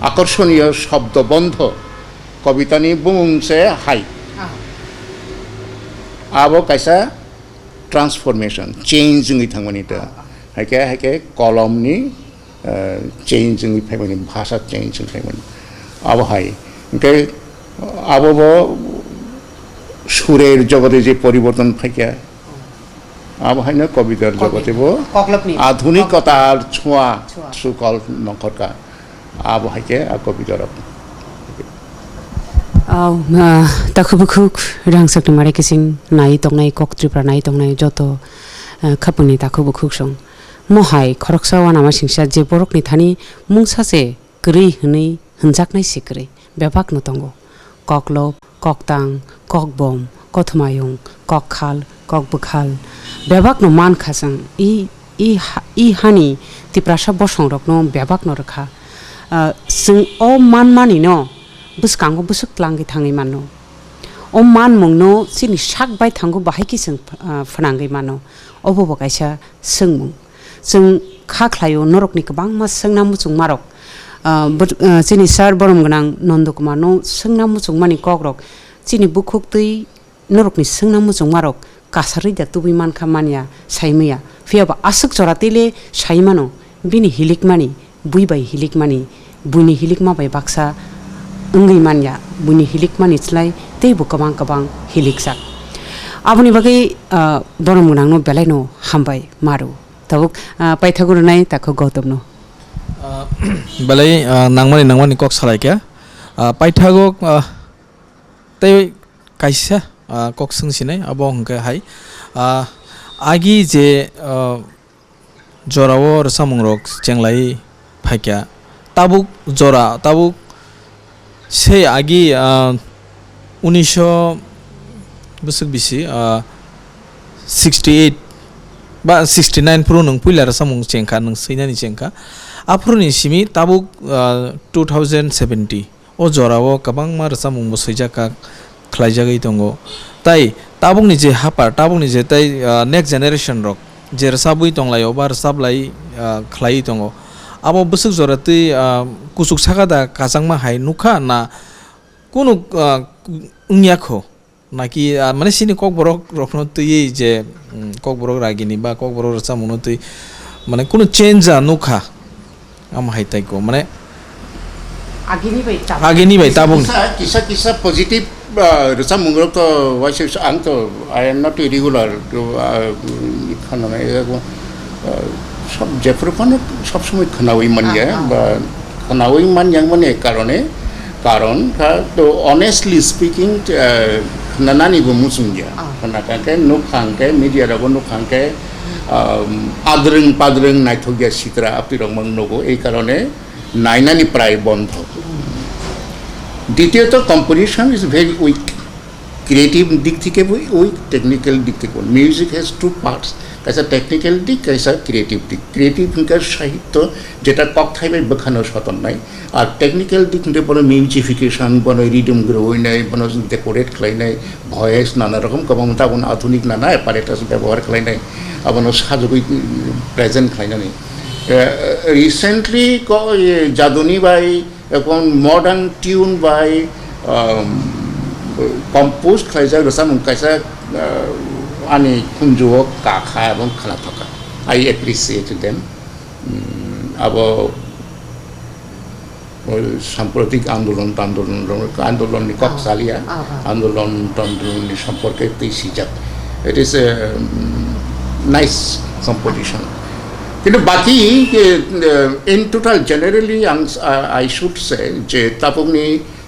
B: আকর্ষণীয় শব্দবন্ধ কবিতানি বুংসে হাই আবো কাইসা ট্রান্সফরমেশন চেঞ্জ जोंनि थांमोनिता हायके कलमनि चेंज जोंनि फायमानि भाषा चेंज जोंनि फायमानि आबहाय ओमफ्राय आबो सुरेर जगते जे परिवर्तन फायके आबहायनो कवितार जगतेबो आधुनिकतार छुआ सुकल नखरका आबहायके कवितार
C: takubukuk rang sakni mare kising nai tongnai koktripura nai tongnai joto khapuni takubukuk song mohai khoroksa wana ma singsa je borok ni thani mungsa se grei hnei hunjaknai sikre bebak no tongo koklop koktang kokbom kothmayung kokkhal kokbukhal bebak no man khasang i hani tiprasa bosong rok no bebak no rakha sing o man mani no buskango busuk tlangi thangi mano o man mungno sini sak bai thango bahai ki sing phanangai mano obo bakaisa singmung sing khaklayo norokni kabangma singnamu chungmarok sini sar borom gonang Nanda Kumar no singnamu chungmani kokrok sini bukhuktai norokni singnamu chungmarok kasari da tubi man khamania saimaya fiaba asuk choratile saimano bini hilikmani buibai hilikmani buini hilikma bai baksa ungai manya buni hilik manitslai teibo kabang hiliksak aboni bagai borom gonang no belai no hambai maru tabuk paithaguru nai takho gautam no
A: belai nangmani kok salai kya paithagok tei kaisa kok sungsinai abo hongke hai agi je jorawo samungrok chenglai phaikya tabuk jora tabuk সেই আগে 1900 বছর বেশি 68 বা 69 পুরো নং পুইলার সামুং চেংখা নং সৈনানি চেংখা আফ্রনি সিমি তাবুক 2070 ও জরাও কাবাং মার সামুং বসৈজাকা খ্লাইজাগৈ দঙ্গো তাই তাবুংনি যে হাপার তাবুংনি যে তাই নেক্সট জেনারেশন রক যে সাবুই তংলায় বার সাবলাই খ্লাই দঙ্গো abo busuk jorati kusuk sakada kasangma hai nukha na kono ungyakho naki mane sini kokborok rokno tui je kokborok ragini ba kokborok samuno tui mane kono change nukha am hai tai ko mane agini bai tabung
B: kisa positive rasa mungrok to wise ang to I am not irregular to khana সব যেফরফানে সবসময় খানাওই মানিয়া বা খানাওই মান yang মানে কারণ তো honestly speaking nani bu musungya kana ke nuk khangke media rago nuk khangke adreng padreng naithogya sitra apirong mangnogo ei karone nainani pray bondho দ্বিতীয়ত composition is very weak creative দিক থেকে উইক টেকনিক্যাল দিক থেকে music has two parts কাইসা technical দিক কাইসা creative দিক creative হিংকার সাহিত্য যেটা ককথাইবে বেখানো সতন নাই আর টেকনিক্যাল দিক হিংতে বড় মিউজিফিকেশন বড় রিদম গ্রোইনাই বড় ডেকোরেট খাইনাই ভয়েস নানা রকম কবম তাবন আধুনিক নানা অ্যাপারেটাস ব্যবহার খাইনাই আবনো সাজগই প্রেজেন্ট খাইনানি রিসেন্টলি জাদুনি বাই এখন মডার্ন টিউন বাই কম্পোজ খাইজা রসাম কাইসা আনি খুঞ্জুও কাখা এবং খানা থাকা আই অ্যাপ্রিসিয়েট দেম আবো সাম্প্রতিক আন্দোলন আন্দোলন কক চালিয়া আন্দোলন সম্পর্কে সিজাক it is a nice composition কিন্তু বাকি in total generally I should say যে tapungni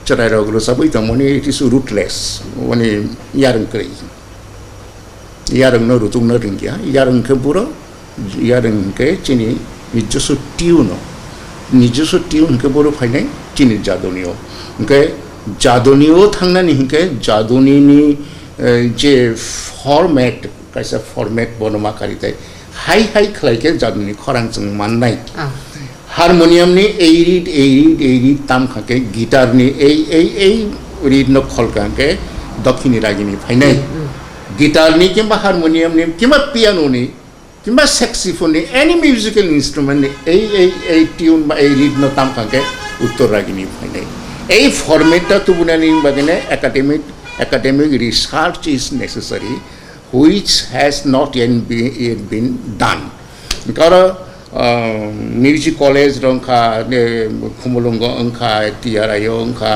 B: cerai rogro sabu itamoni it is rootless wani yarang krei yarang no rutung no ringya yarang ke puro yarang ke chini nijosu tune ke puro phainai chini jadonio ke jadonio thangnani hinke jadoni ni je format kaisa format bonoma karitai হাই হাই খাইকে জাদুনি খরাংচং মাননাই হারমোনিয়ামনি এই read তাম খাকে গিটারনি এই read ন খলকাকে দক্ষিণী রাগিনী ফাইনাই গিটারনি কিংবা হারমোনিয়ামনি কিংবা পিয়ানোনি কিংবা স্যাক্সিফোননি এনি মিউজিক্যাল ইনস্ট্রুমেন্ট এই টিউন বা এই রিড ন তাম খাকে উত্তর রাগিনী ফাইনাই এই ফরম্যাটটা তুবুনানি বাগিনে academic research is necessary which has not yet been done. Because music college rongkha, Kumulungo ongkha, TRIO ongkha,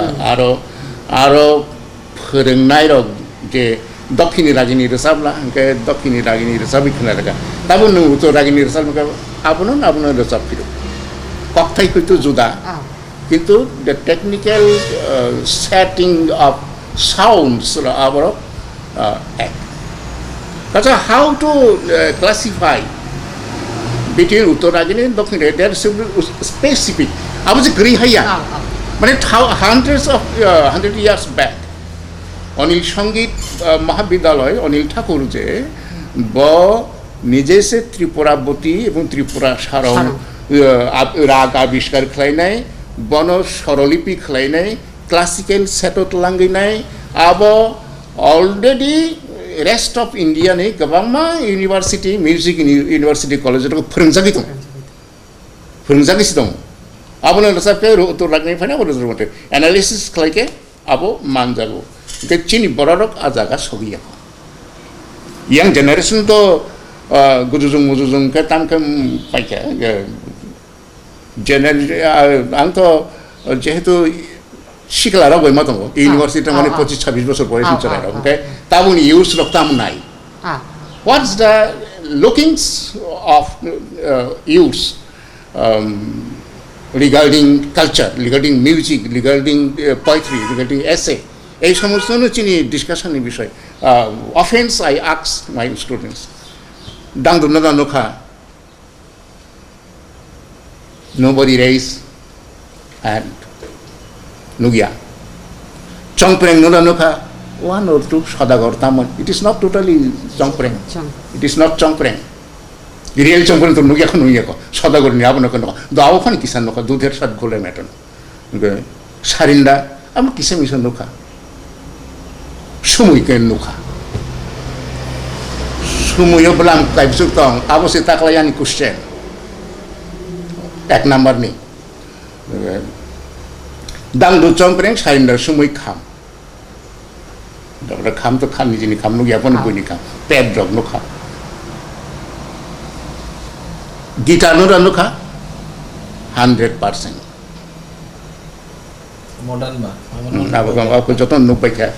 B: aro phorongnai rok je Dakhini ragini resabla, ke Dakhini ragini resabi khna laga. Tabun nu to ragini resab ka abunon resab phiru. Kokthai hoito juda. Kintu the technical setting of sounds abaro act. That's how to classify between Uttaragini and Dakhini. They are specific. I was a Grihaya. But hundred years back, Anil Sangit Mahabidaloy, Anil Thakur je, bo nije se Tripura Boti এবং Tripura Sarong রাগ আবিষ্কার খাইনাই বন স্বরলিপি খাইনাই classical সেটত লাঙ্গিনাই আবো already rest of India ne KWBANGMA University Music University College ro phurungjagi sidong abone resab ke to ragnai phana ro rote analysis khlaike abo manjago ke chini borarok ajaga sobiya young generation to gujujung ke tamkem paika general ang to jehetu শিখলারা বইমা দङ university মানে 25-26 বছর বয়স চলাইরা ওকে তাবুনি ইউজ রক্তাম নাই what's the lookings of youths regarding culture regarding music regarding poetry regarding essay এই সমস্ত চিনি ডিসকাশনের বিষয় অফেন্স আই আস্ক মাই স্টুডেন্টস ডাংদুনা দানোখা nobody raise and Nugia. Chongpreng Nuna Nuka, one or two Sadagar Tamon. It is not totally Chongpreng. It is not Chongpreng. The real Chongpreng to Nugia Nuyako, Sadagar Niabanoka, the Awafan Kisanoka, do their shot Gole Maton. Sarinda, I'm Kisemisa Nuka. Sumuiken Nuka. Sumuyoblam type Sutong, I was a Taklayani Kushen. That number me. Dangdu Chongpreng Sarinda Sumui Kam. The Kam to Kam is in the Kam Nuyapon Bunika, Pedro Nuka. Guitar Nura Nuka, 100%.
A: Modern ba?
B: Aku joton nupeka.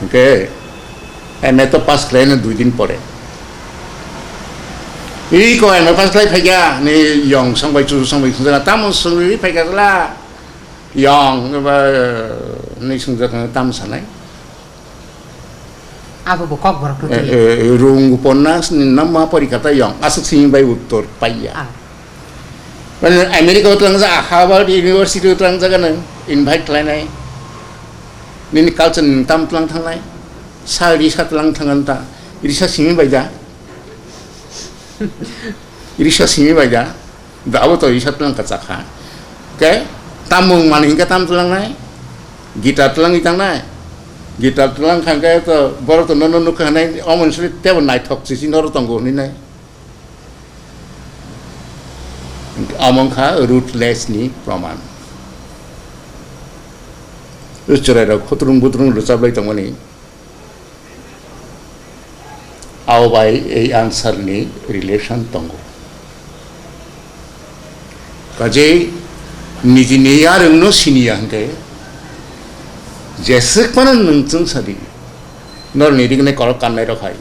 B: Okay. And I to pass claim 2 দিন পরে। এই কয় না pass লাই ফাইগা নে young সংবাই চু সংবাই খুঁজা তামন সংবাই ফাইগা লা young नै संजाखां ताम सानाय
C: Abo kok borok tu.
B: rung uponnās nama parikata yang asuk sini bai uttor paya. Mana Amerika utang sa Harvard University utang sa kana invite lainai. Nini culture tam tulang thanglai. Sari sa tulang thangan ta. Irisa sini bai da. Irisa sini bai da. Da abo to irisa tulang kacakha. Ke tamung maning ka tam tulang nai. Gitar tulang itang nai. Gitar tulang khangka to boro to nono no khanai omon sri tebo nai thok sisi noro tongo ni nai among kha rootless ni praman uchra ra khotrung butrung luchabai tongoni aw bai ei answer ni relation tongo kaje niji ni yarung no siniya hangke Jesek mana nungcung sari, nor niring ne kolok kan naik rokai,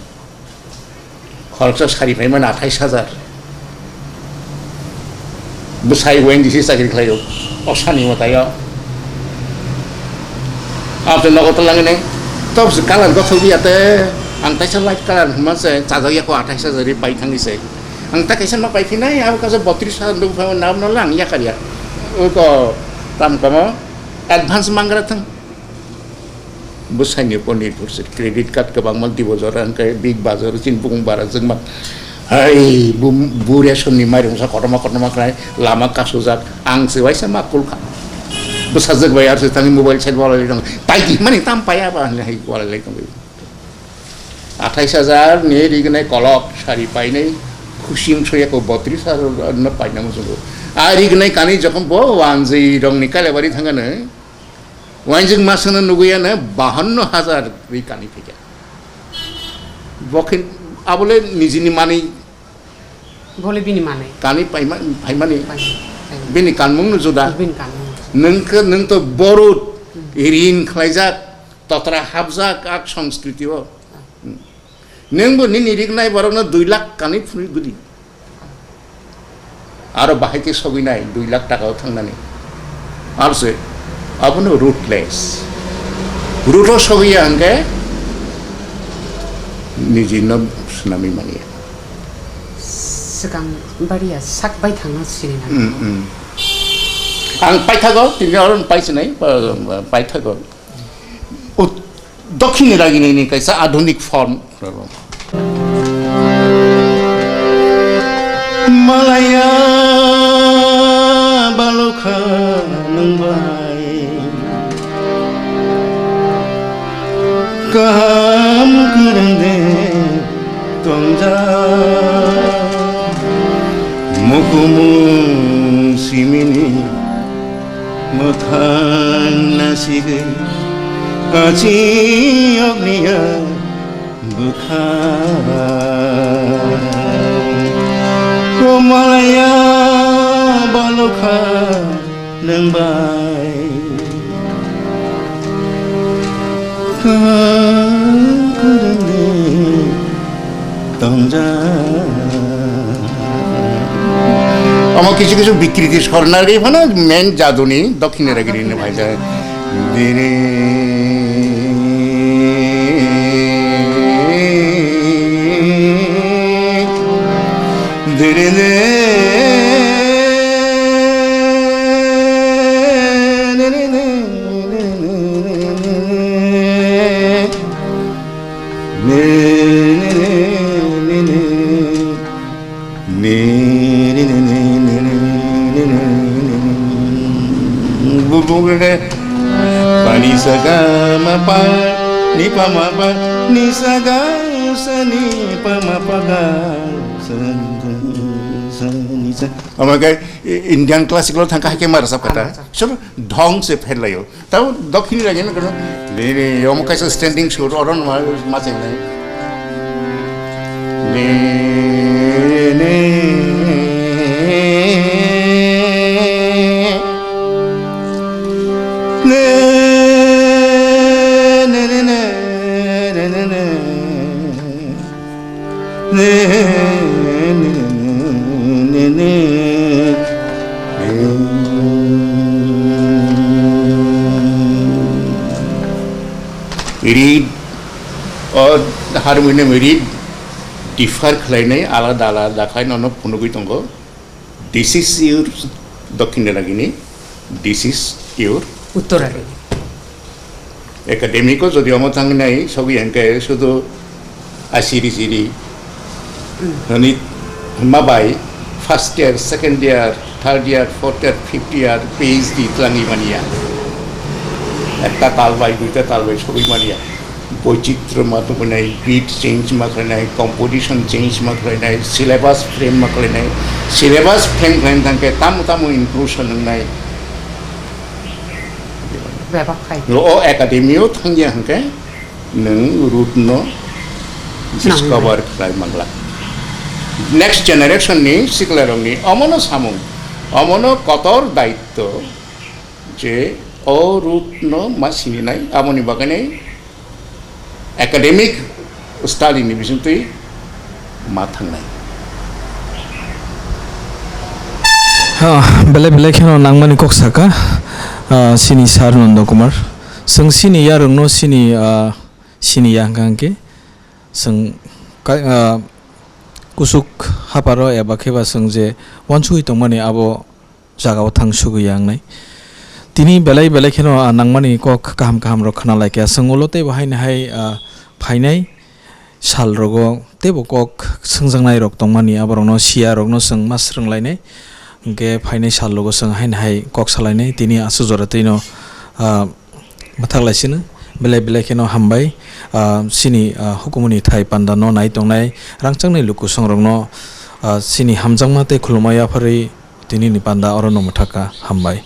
B: kolok sari pai mana 28,000, busai wen di sisa kiri klayo, osani mata yo, apa nak kau telang ini, top sekalan kau tahu dia te, angtai selai kalan, masa caca ya kau 28,000 dari pai tang ise, angtai kisah mak pai finai, aku kasih 32,000 dulu pai nam nolang ya kalian, kau tam kamu advance manggarat tang. Busai ni pun itu kredit card ke bank multi bozoran ke big bazar cinpung barat zengmat hai buria soni mari musa korma krai lama kasuzak ang sewai sama kulka busai zeg bayar setangi mobile set wala litang pagi mani tampai apa hai wala litang 28,000 ni rignai kolok sari pai nei khusim choya ko 32,000 na pai na musuh rignai kani jokom bo wanji rong nikale bari thangana Wanjing masana nuguya na 52,000 rikani fika. Bokin abole nijini mani.
C: Boleh bini mana?
B: Kani pai mani. Bini kanmung nu juda.
C: Bini kanmung.
B: Neng to borut irin khlaijak totra habjak ak sanskriti o. Neng bo nini rignai borok na 2 lakh kani phuri gudi. Aro bahai ke sogi nai 2 lakh taka thangnani. Arse apa nu rootless, rootless हो गया अंके निजी न tsunami मानिया
C: sekarang bari ya sak bai thangna sini na
B: ang pai thago tin orang pai sinai pai thago दक्षिण रागी नहीं कैसा आधुनिक form
D: Malaya balokha nangbai kaham kurande tongja mukumu simini mothan nasige kachi ogniya bukha Malaya balokha nangbai kurande tongja
B: আমার কিছু কিছু বিকৃতি স্বর্ণালী মানে main জাদুনি দক্ষিণের গিরি ভাই যায় দিনে ধীরে Pani saga mapa ni pamapa ni saga sani pamapaga हमारे इंडियन क्लासिकल थंका है के मार सब कटा सब ढंग से फैल रही हो तब दक्षिणी लगे ना करो ले ले हम कैसे स्टैंडिंग शोर और न माचे नहीं ले ले हारमोनियाम रिड डिफार खालायनाय आलादा आलादा खालायनानै फुनुगै दङ दिस इज इउर दक्षिण रागिनी दिस इज इउर
C: उत्तरागिनी
B: एकाडेमिको যদি অমত থাঙ্গনাই সবই হেনকে শুধু আসিরি সিরি hani mabai first year second year third year fourth year fifth year PhD tlangi mania একটা তালবাই দুইটা তালবাই সবই মানিয়া বৈচিত্র্য মাত্র নাই বিট চেঞ্জ মাত্র নাই কম্পোজিশন চেঞ্জ মাত্র নাই সিলেবাস ফ্রেম মাত্র নাই সিলেবাস ফ্রেম ফ্রেম থাকে তামু তামু ইনক্লুশন নাই lo akademio thangya hangke nang rutno discover khai mangla next generation ni siklarong ni amono samung amono kotor daitto je o rutno masini nai amoni bagane academic study ni bisintui mathang nai
A: ha bele bele kheno nangmani koksaka sini sar Nanda Kumar sing sini yarung no sini yangangke sing kusuk haparo eba kheba sing je wanchui tongmani abo jagao thangsugu yangnai tini belai belai kheno nangmani kok kaham kaham ro khana laike sing olote bahaina hai phainai sal rogo tebo kok singjangnai rok tongmani aborno sia rok no sing masrang lainai ke phainai sal logo sing hain hai kok salainai tini asu joratino mathak laisina belai belai kheno hambai sini hukumuni thai panda no nai tongnai rangchangnai luku songrongno sini hamjangma te khulumaya phari tini ni panda orono mathaka hambai